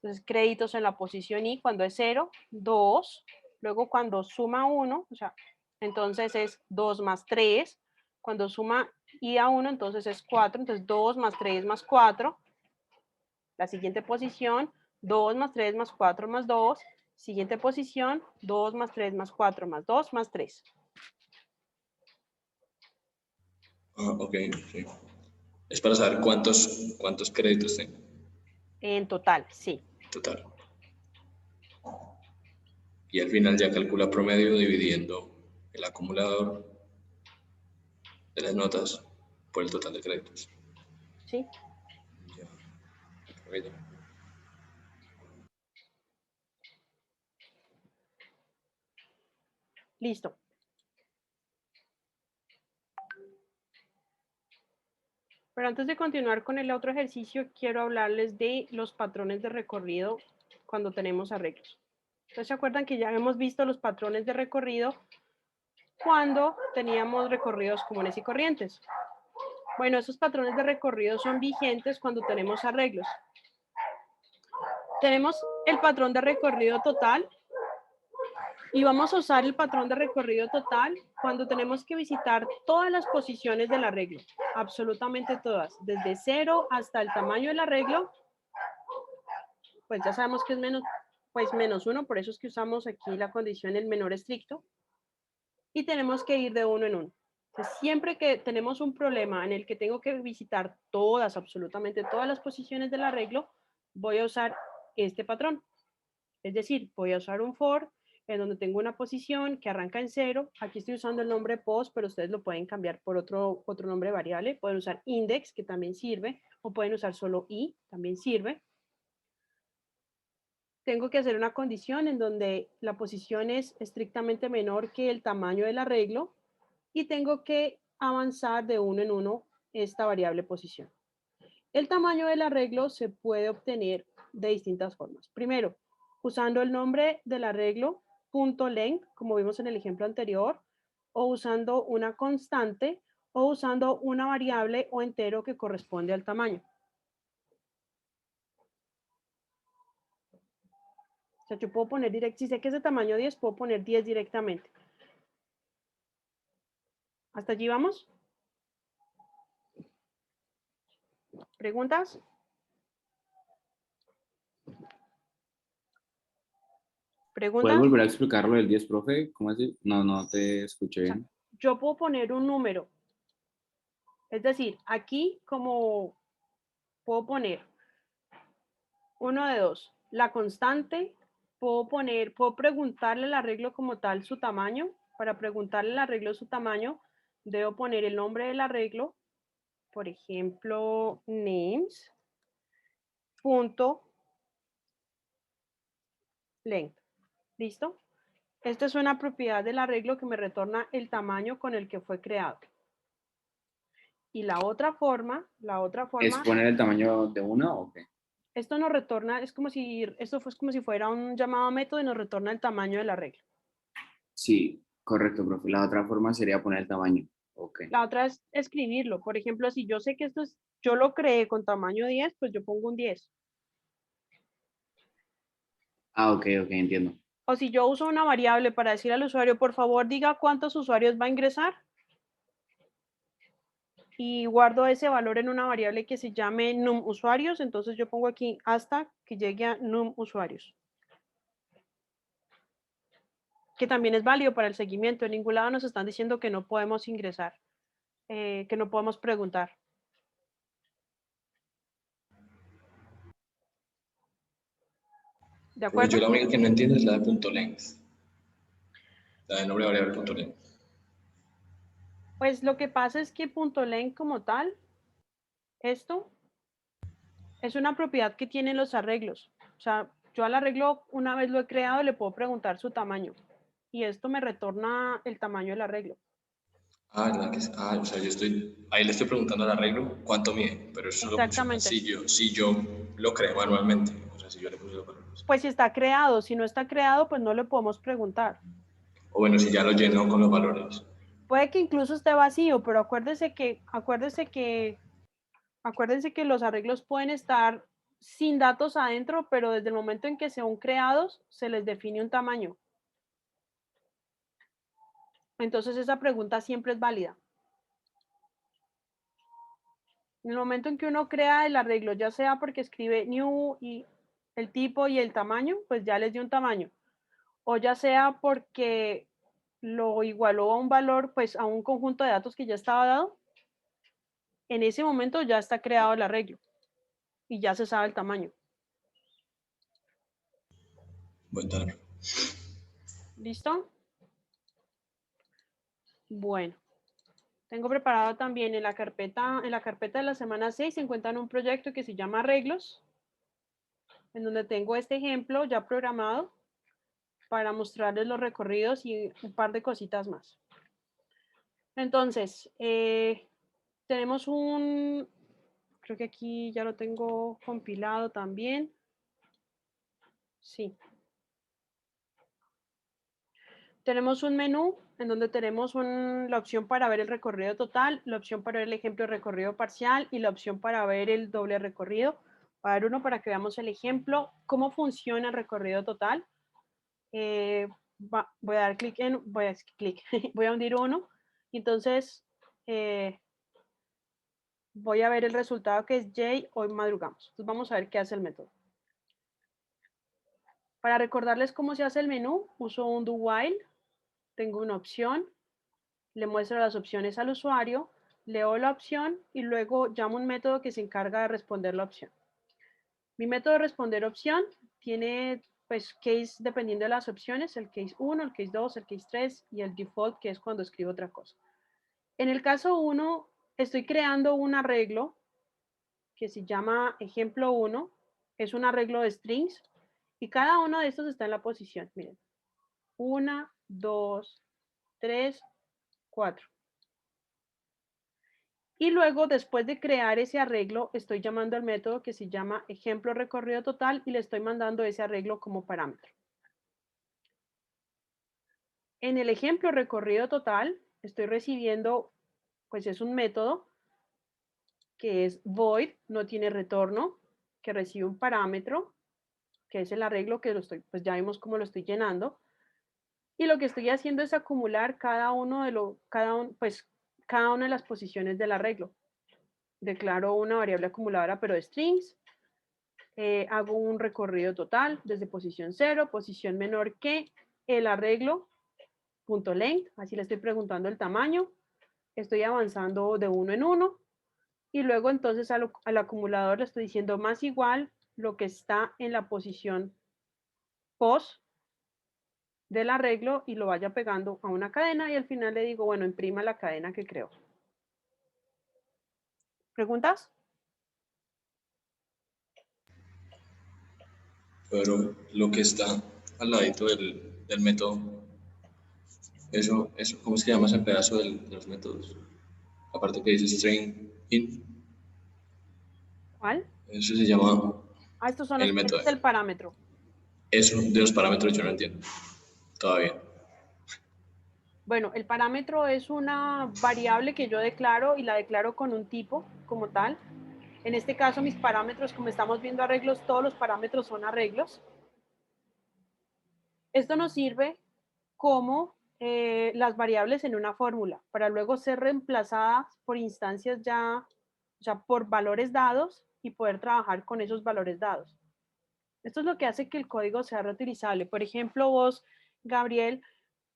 Entonces, créditos en la posición I cuando es 0, 2. Luego cuando suma 1, o sea, entonces es 2 más 3. Cuando suma I a 1, entonces es 4. Entonces, 2 más 3 más 4. La siguiente posición, 2 más 3 más 4 más 2. Siguiente posición, 2 más 3 más 4 más 2 más 3. Ok, sí. Es para saber cuántos créditos tengo. En total, sí. Total. Y al final ya calcula promedio dividiendo el acumulador de las notas por el total de créditos. Sí. Ya. Perfecto. Listo. Pero antes de continuar con el otro ejercicio, quiero hablarles de los patrones de recorrido cuando tenemos arreglos. Entonces, ¿se acuerdan que ya hemos visto los patrones de recorrido cuando teníamos recorridos comunes y corrientes? Bueno, esos patrones de recorrido son vigentes cuando tenemos arreglos. Tenemos el patrón de recorrido total y vamos a usar el patrón de recorrido total cuando tenemos que visitar todas las posiciones del arreglo, absolutamente todas, desde 0 hasta el tamaño del arreglo, pues ya sabemos que es menos 1, por eso es que usamos aquí la condición el menor estricto, y tenemos que ir de uno en uno. Entonces, siempre que tenemos un problema en el que tengo que visitar todas, absolutamente todas las posiciones del arreglo, voy a usar este patrón. Es decir, voy a usar un for en donde tengo una posición que arranca en 0. Aquí estoy usando el nombre post, pero ustedes lo pueden cambiar por otro nombre variable. Pueden usar index, que también sirve, o pueden usar solo i, también sirve. Tengo que hacer una condición en donde la posición es estrictamente menor que el tamaño del arreglo y tengo que avanzar de uno en uno esta variable posición. El tamaño del arreglo se puede obtener de distintas formas. Primero, usando el nombre del arreglo, .length, como vimos en el ejemplo anterior, o usando una constante, o usando una variable o entero que corresponde al tamaño. O sea, yo puedo poner si sé que es de tamaño 10, puedo poner 10 directamente. ¿Hasta allí vamos? ¿Preguntas? ¿Preguntas? ¿Puedes volver a explicar lo del 10, profe? ¿Cómo así? No te escuché bien. Yo puedo poner un número. Es decir, aquí como puedo poner uno de dos. La constante, puedo preguntarle al arreglo como tal su tamaño. Para preguntarle al arreglo su tamaño, debo poner el nombre del arreglo, por ejemplo, names, .length. ¿Listo? Esta es una propiedad del arreglo que me retorna el tamaño con el que fue creado. Y la otra forma... ¿Es poner el tamaño de uno o qué? Esto nos retorna, esto fue como si fuera un llamado método y nos retorna el tamaño del arreglo. Sí, correcto, profe. La otra forma sería poner el tamaño. Okay. La otra es escribirlo. Por ejemplo, si yo sé que yo lo creé con tamaño 10, pues yo pongo un 10. Ok, entiendo. O si yo uso una variable para decir al usuario, por favor, diga cuántos usuarios va a ingresar. Y guardo ese valor en una variable que se llame num usuarios. Entonces yo pongo aquí hasta que llegue a num usuarios. Que también es válido para el seguimiento. En ningún lado nos están diciendo que no podemos ingresar, que no podemos preguntar. ¿De acuerdo? Yo la única que no entiendo es la de .length. La de nombre variable .length. Pues lo que pasa es que .length como tal, esto es una propiedad que tienen los arreglos. O sea, yo al arreglo, una vez lo he creado, le puedo preguntar su tamaño. Y esto me retorna el tamaño del arreglo. O sea, ahí le estoy preguntando al arreglo cuánto mide, pero eso solo funciona si yo lo creé manualmente. O sea, si yo le puse los valores. Pues si está creado, si no está creado, pues no le podemos preguntar. O bueno, si ya lo llenó con los valores. Puede que incluso esté vacío, pero acuérdense que los arreglos pueden estar sin datos adentro, pero desde el momento en que sean creados, se les define un tamaño. Entonces esa pregunta siempre es válida. En el momento en que uno crea el arreglo, ya sea porque escribe new y el tipo y el tamaño, pues ya les dio un tamaño. O ya sea porque lo igualó a un valor, pues a un conjunto de datos que ya estaba dado, en ese momento ya está creado el arreglo y ya se sabe el tamaño. Buen dato. ¿Listo? Bueno, tengo preparado también en la carpeta de la semana 6 se encuentran un proyecto que se llama arreglos, en donde tengo este ejemplo ya programado para mostrarles los recorridos y un par de cositas más. Entonces, tenemos creo que aquí ya lo tengo compilado también. Sí. Tenemos un menú en donde tenemos la opción para ver el recorrido total, la opción para ver el ejemplo de recorrido parcial y la opción para ver el doble recorrido. Voy a dar uno para que veamos el ejemplo, cómo funciona el recorrido total. Voy a dar clic en, voy a hundir uno. Entonces, voy a ver el resultado que es J, hoy madrugamos. Entonces vamos a ver qué hace el método. Para recordarles cómo se hace el menú, uso un do while. Tengo una opción, le muestro las opciones al usuario, leo la opción y luego llamo un método que se encarga de responder la opción. Mi método de responder opción tiene pues case dependiendo de las opciones, el case 1, el case 2, el case 3 y el default, que es cuando escribo otra cosa. En el caso 1, estoy creando un arreglo que se llama ejemplo 1, es un arreglo de strings y cada uno de estos está en la posición, miren, 1, 2, 3, 4. Y luego, después de crear ese arreglo, estoy llamando al método que se llama ejemplo recorrido total y le estoy mandando ese arreglo como parámetro. En el ejemplo recorrido total, estoy recibiendo, pues es un método que es void, no tiene retorno, que recibe un parámetro, que es el arreglo que pues ya vimos cómo lo estoy llenando. Y lo que estoy haciendo es acumular cada una de las posiciones del arreglo. Declaro una variable acumuladora, pero de strings. Hago un recorrido total desde posición 0, posición menor que el arreglo, punto length, así le estoy preguntando el tamaño. Estoy avanzando de 1 en 1. Y luego entonces al acumulador le estoy diciendo más igual lo que está en la posición post del arreglo y lo vaya pegando a una cadena y al final le digo, bueno, imprima la cadena que creó. ¿Preguntas? Pero lo que está al ladito del método, eso, ¿cómo se llama ese pedazo de los métodos? Aparte que dice string in. ¿Cuál? Eso se llama Estos son el método. Este es el parámetro. Eso de los parámetros yo no entiendo todavía. Bueno, el parámetro es una variable que yo declaro y la declaro con un tipo como tal. En este caso, mis parámetros, como estamos viendo arreglos, todos los parámetros son arreglos. Esto nos sirve como las variables en una fórmula, para luego ser reemplazadas por instancias ya por valores dados y poder trabajar con esos valores dados. Esto es lo que hace que el código sea reutilizable. Por ejemplo, vos, Gabriel,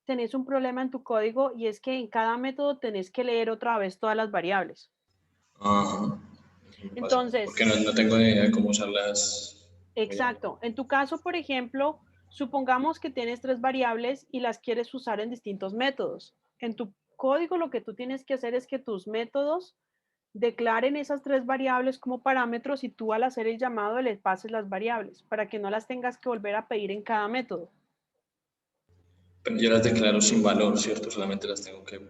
tenés un problema en tu código y es que en cada método tenés que leer otra vez todas las variables. Ajá. Entonces, porque no tengo ni idea de cómo usarlas. Exacto. En tu caso, por ejemplo, supongamos que tienes 3 variables y las quieres usar en distintos métodos. En tu código lo que tú tienes que hacer es que tus métodos declaren esas 3 variables como parámetros y tú al hacer el llamado les pases las variables para que no las tengas que volver a pedir en cada método. Pero yo las declaro sin valor, ¿cierto? Solamente las tengo que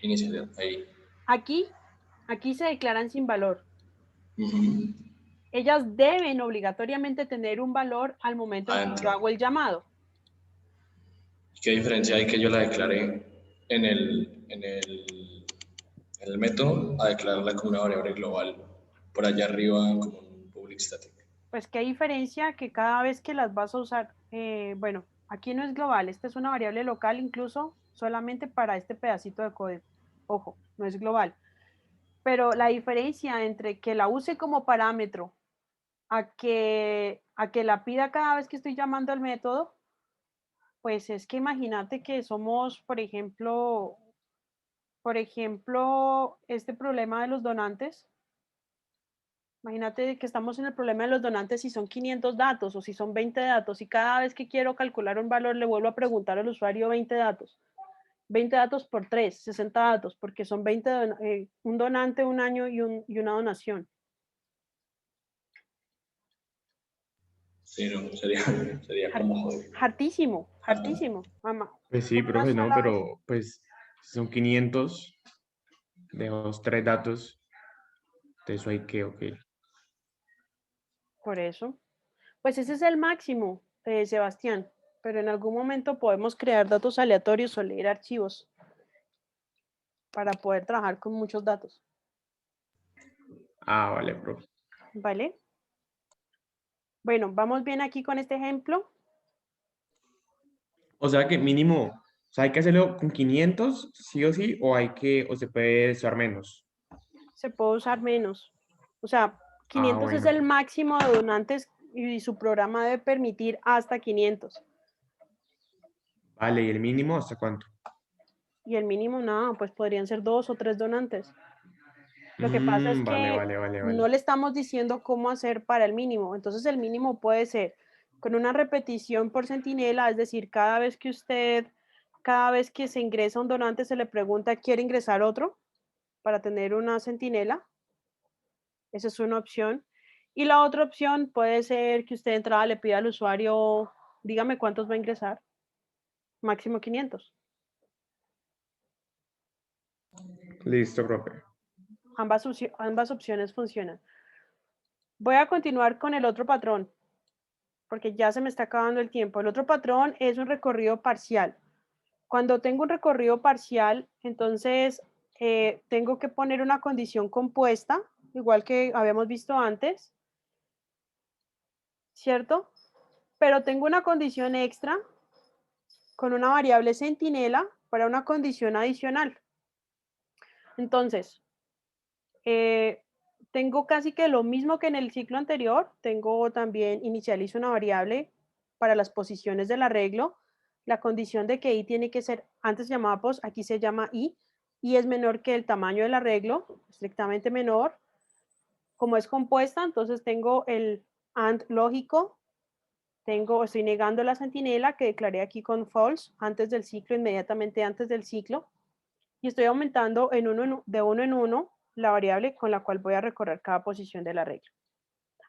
iniciar ahí. Aquí se declaran sin valor. Ellas deben obligatoriamente tener un valor al momento en que yo hago el llamado. ¿Qué diferencia hay que yo la declaré en el método a declararla como una variable global por allá arriba como un public static? Pues qué diferencia que cada vez que las vas a usar, bueno, aquí no es global, esta es una variable local incluso solamente para este pedacito de código. Ojo, no es global. Pero la diferencia entre que la use como parámetro a que la pida cada vez que estoy llamando al método, pues es que imagínate que somos, por ejemplo, este problema de los donantes. Imagínate que estamos en el problema de los donantes si son 500 datos o si son 20 datos y cada vez que quiero calcular un valor le vuelvo a preguntar al usuario 20 datos. 20 datos por 3, 60 datos, porque son 20, un donante, un año y una donación. Sí, no, sería como joder. Hartísimo, Hartísimo, mamá. Pues sí, Una profe, no, sola vez. pero pues son 500 de los 3 datos. De eso hay que, ok. Por eso. Pues ese es el máximo, Sebastián. Pero en algún momento podemos crear datos aleatorios o leer archivos para poder trabajar con muchos datos. Ah, vale, profe. ¿Vale? Bueno, vamos bien aquí con este ejemplo. O sea que mínimo, o sea, hay que hacerlo con 500, sí o sí, o se puede usar menos. Se puede usar menos. O sea, 500 es bueno. el máximo de donantes y su programa debe permitir hasta 500. Vale, ¿y el mínimo hasta cuánto? Y el mínimo, nada, pues podrían ser 2 o 3 donantes. Lo que pasa es Vale, que vale. no le estamos diciendo cómo hacer para el mínimo. Entonces el mínimo puede ser con una repetición por centinela, es decir, cada vez que se ingresa un donante, se le pregunta, ¿quiere ingresar otro? Para tener una centinela. Esa es una opción. Y la otra opción puede ser que usted de entrada le pida al usuario, dígame cuántos va a ingresar. Máximo 500. Listo, profe. Ambas opciones funcionan. Voy a continuar con el otro patrón, porque ya se me está acabando el tiempo. El otro patrón es un recorrido parcial. Cuando tengo un recorrido parcial, entonces tengo que poner una condición compuesta, igual que habíamos visto antes, ¿cierto? Pero tengo una condición extra con una variable centinela para una condición adicional. Entonces, tengo casi que lo mismo que en el ciclo anterior. Tengo también, inicializo una variable para las posiciones del arreglo. La condición de que i tiene que ser, antes llamaba post, aquí se llama i es menor que el tamaño del arreglo, estrictamente menor. Como es compuesta, entonces tengo el AND lógico. Estoy negando la centinela que declaré aquí con false antes del ciclo, inmediatamente antes del ciclo. Y estoy aumentando de uno en uno la variable con la cual voy a recorrer cada posición del arreglo.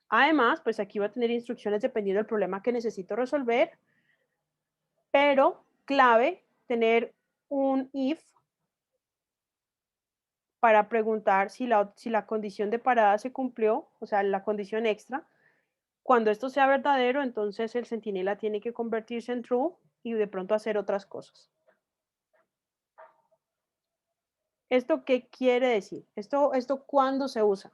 Además, pues aquí va a tener instrucciones dependiendo del problema que necesito resolver, pero clave tener un if para preguntar si la condición de parada se cumplió, o sea, la condición extra. Cuando esto sea verdadero, entonces el centinela tiene que convertirse en true y de pronto hacer otras cosas. ¿Esto qué quiere decir? ¿Esto cuándo se usa?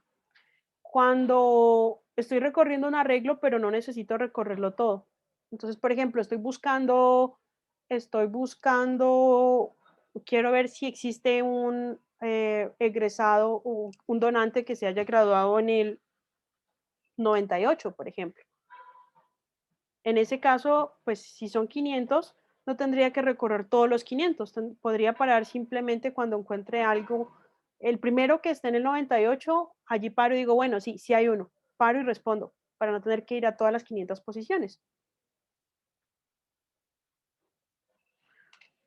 Cuando estoy recorriendo un arreglo, pero no necesito recorrerlo todo. Entonces, por ejemplo, estoy buscando, quiero ver si existe un egresado o un donante que se haya graduado en el 98, por ejemplo. En ese caso, pues si son 500, no tendría que recorrer todos los 500. Podría parar simplemente cuando encuentre algo. El primero que esté en el 98, allí paro y digo, bueno, sí, sí hay uno. Paro y respondo para no tener que ir a todas las 500 posiciones.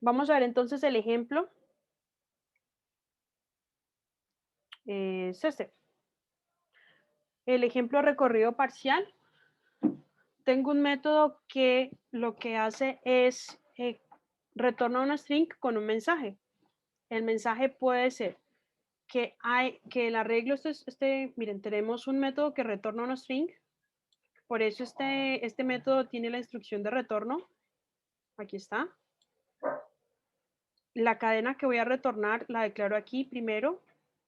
Vamos a ver entonces el ejemplo. Es este. El ejemplo recorrido parcial. Tengo un método que lo que hace es retorna una string con un mensaje. El mensaje puede ser que el arreglo, miren, tenemos un método que retorna una string. Por eso este método tiene la instrucción de retorno. Aquí está. La cadena que voy a retornar la declaro aquí primero.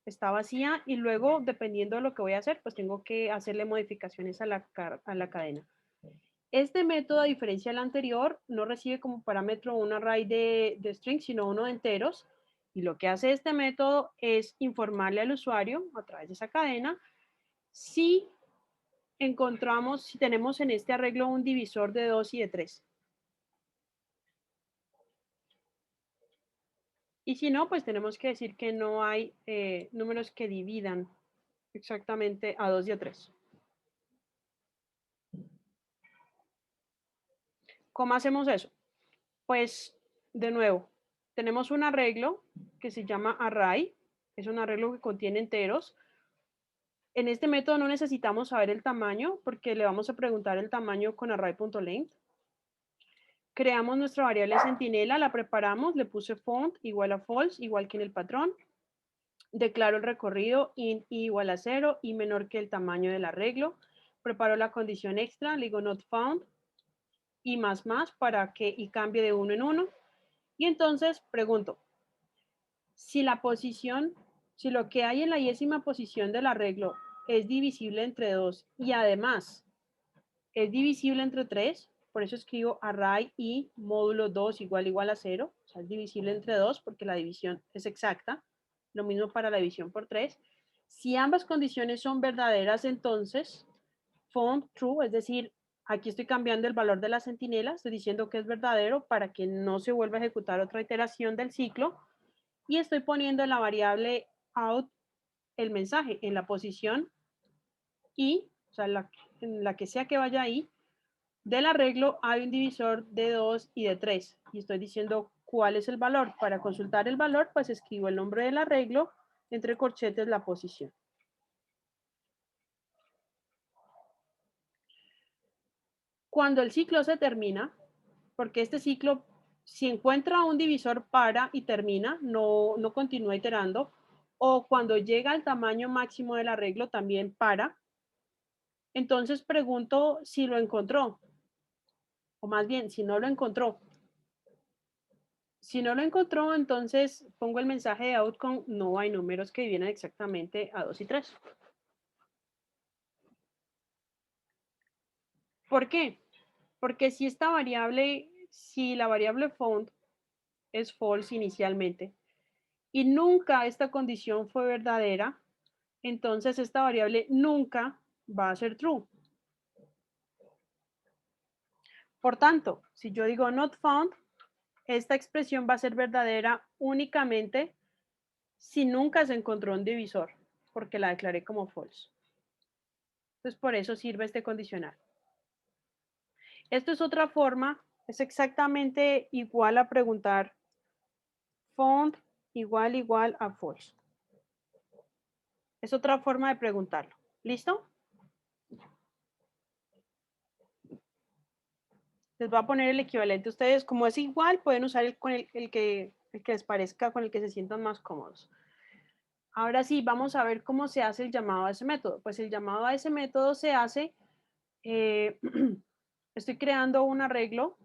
Está vacía y luego, dependiendo de lo que voy a hacer, pues tengo que hacerle modificaciones a la cadena. Este método, a diferencia del anterior, no recibe como parámetro un array de strings, sino uno de enteros. Y lo que hace este método es informarle al usuario a través de esa cadena si tenemos en este arreglo un divisor de 2 y de 3. Y si no, pues tenemos que decir que no hay números que dividan exactamente a 2 y a 3. ¿Cómo hacemos eso? Pues, de nuevo, tenemos un arreglo que se llama array. Es un arreglo que contiene enteros. En este método no necesitamos saber el tamaño porque le vamos a preguntar el tamaño con array.length. creamos nuestra variable centinela, la preparamos, le puse font igual a false, igual que en el patrón. Declaro el recorrido int i igual a 0 y menor que el tamaño del arreglo. Preparo la condición extra, le digo not found y más para que y cambie de 1 en 1. Y entonces pregunto, si la posición, si lo que hay en la 10ª posición del arreglo es divisible entre 2 y además es divisible entre 3, por eso escribo array y módulo 2 igual a 0, o sea, es divisible entre 2 porque la división es exacta, lo mismo para la división por 3. Si ambas condiciones son verdaderas, entonces found true, es decir, aquí estoy cambiando el valor de la centinela, estoy diciendo que es verdadero para que no se vuelva a ejecutar otra iteración del ciclo, y estoy poniendo en la variable out el mensaje en la posición y, o sea, en la que sea que vaya ahí, del arreglo hay un divisor de 2 y de 3. Y estoy diciendo cuál es el valor. Para consultar el valor, pues escribo el nombre del arreglo, entre corchetes la posición. Cuando el ciclo se termina, porque este ciclo, si encuentra un divisor para y termina, no continúa iterando, o cuando llega al tamaño máximo del arreglo también para, entonces pregunto si lo encontró, o más bien, si no lo encontró. Si no lo encontró, entonces pongo el mensaje de outcome, no hay números que vienen exactamente a 2 y 3. ¿Por qué? Porque si esta variable, si la variable found es false inicialmente y nunca esta condición fue verdadera, entonces esta variable nunca va a ser true. Por tanto, si yo digo not found, esta expresión va a ser verdadera únicamente si nunca se encontró un divisor, porque la declaré como false. Entonces, por eso sirve este condicional. Esto es otra forma, es exactamente igual a preguntar found igual a false. Es otra forma de preguntarlo. ¿Listo? Les voy a poner el equivalente. Ustedes, como es igual, pueden usar el que les parezca, con el que se sientan más cómodos. Ahora sí, vamos a ver cómo se hace el llamado a ese método. Pues el llamado a ese método se hace, estoy creando un arreglo,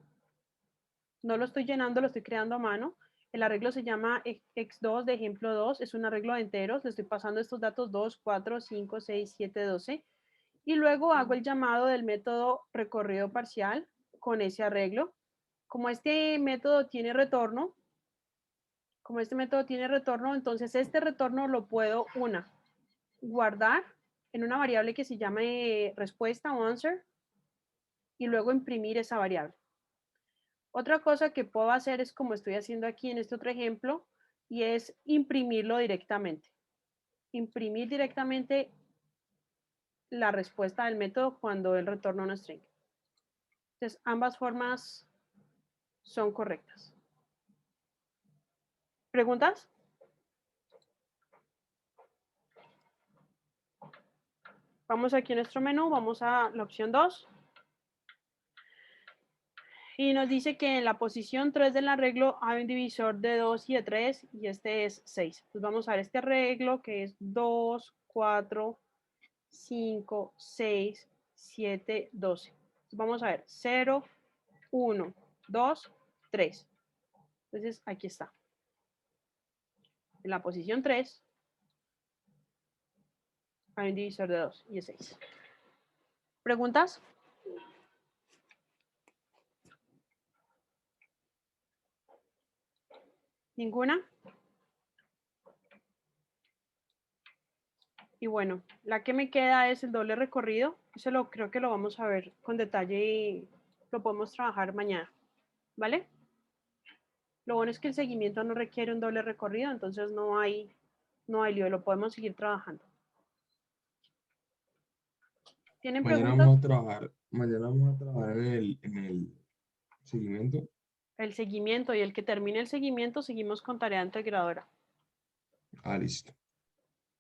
no lo estoy llenando, lo estoy creando a mano. El arreglo se llama x2 de ejemplo 2, es un arreglo de enteros, le estoy pasando estos datos 2, 4, 5, 6, 7, 12. Y luego hago el llamado del método recorrido parcial con ese arreglo. Como este método tiene retorno, entonces este retorno lo puedo, guardar en una variable que se llame respuesta o answer y luego imprimir esa variable. Otra cosa que puedo hacer es como estoy haciendo aquí en este otro ejemplo y es imprimirlo directamente. Imprimir directamente la respuesta del método cuando él retorna una string. Entonces, ambas formas son correctas. ¿Preguntas? Vamos aquí a nuestro menú, vamos a la opción 2. Y nos dice que en la posición 3 del arreglo hay un divisor de 2 y de 3 y este es 6. Entonces vamos a ver este arreglo que es 2, 4, 5, 6, 7, 12. Entonces vamos a ver 0, 1, 2, 3. Entonces aquí está. En la posición 3 hay un divisor de 2 y de 6. ¿Preguntas? ¿Ninguna? Y bueno, la que me queda es el doble recorrido. Eso creo que lo vamos a ver con detalle y lo podemos trabajar mañana. ¿Vale? Lo bueno es que el seguimiento no requiere un doble recorrido, entonces no hay lío, lo podemos seguir trabajando. ¿Tienen preguntas? Mañana vamos a trabajar en el seguimiento. El seguimiento y el que termine el seguimiento seguimos con tarea integradora. Ah, listo.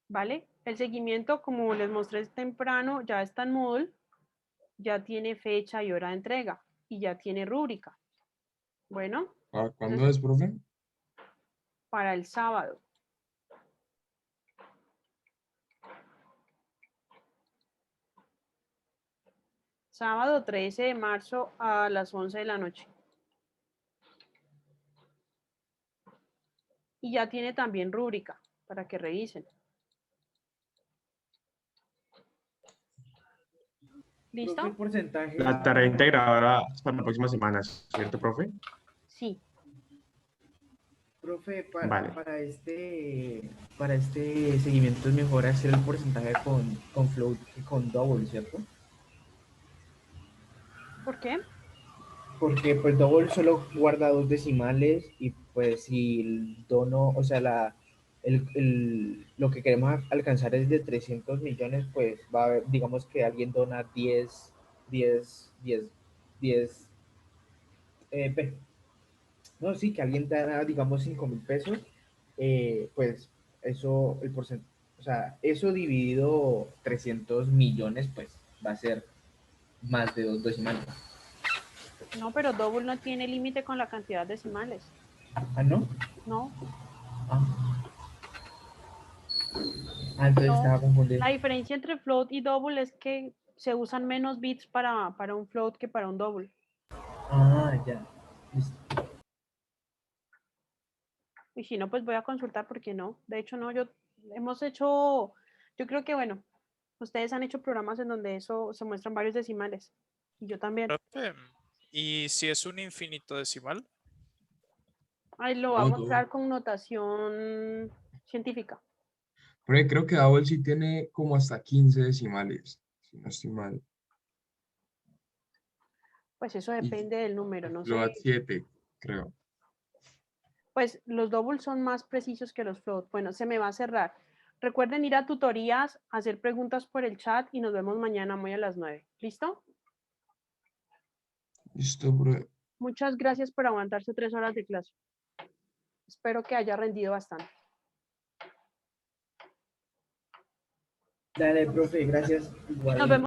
¿Vale? El seguimiento, como les mostré temprano, ya está en Moodle, ya tiene fecha y hora de entrega y ya tiene rúbrica. Bueno, ¿Para cuándo es, profe? para el sábado. Sábado 13 de marzo a las 11 de la noche. Y ya tiene también rúbrica para que revisen. ¿Listo? Profe, el porcentaje. La tarea integradora es para la próxima semana, ¿cierto, profe? Sí. Profe, Vale. para este seguimiento es mejor hacer el porcentaje con float que con double, ¿cierto? ¿Por qué? Porque pues double solo guarda 2 decimales y pues si el dono, o sea, lo que queremos alcanzar es de 300 millones, pues va a haber, digamos que alguien dona 10 no, sí, que alguien da, digamos, 5.000 pesos, pues eso, o sea, eso dividido 300 millones, pues va a ser más de 2 decimales. No, pero double no tiene límite con la cantidad de decimales. ¿Ah, no? No. Entonces No. estaba confundido. La diferencia entre float y double es que se usan menos bits para un float que para un double. Ya. Listo. Y si no, pues voy a consultar porque no. De hecho, no, yo creo que, bueno, ustedes han hecho programas en donde eso se muestran varios decimales. Y yo también. Profe, ¿y si es un infinito decimal? Ahí lo va a mostrar con notación científica. Profe, creo que Double sí tiene como hasta 15 decimales, si no estoy mal. Pues eso depende del número, no sé. Float 7, creo. Pues los doubles son más precisos que los float. Bueno, se me va a cerrar. Recuerden ir a tutorías, hacer preguntas por el chat y nos vemos mañana muy a las 9. ¿Listo? Listo, profe. Muchas gracias por aguantarse 3 horas de clase. Espero que haya rendido bastante. Dale, profe, gracias. Igual. Nos vemos.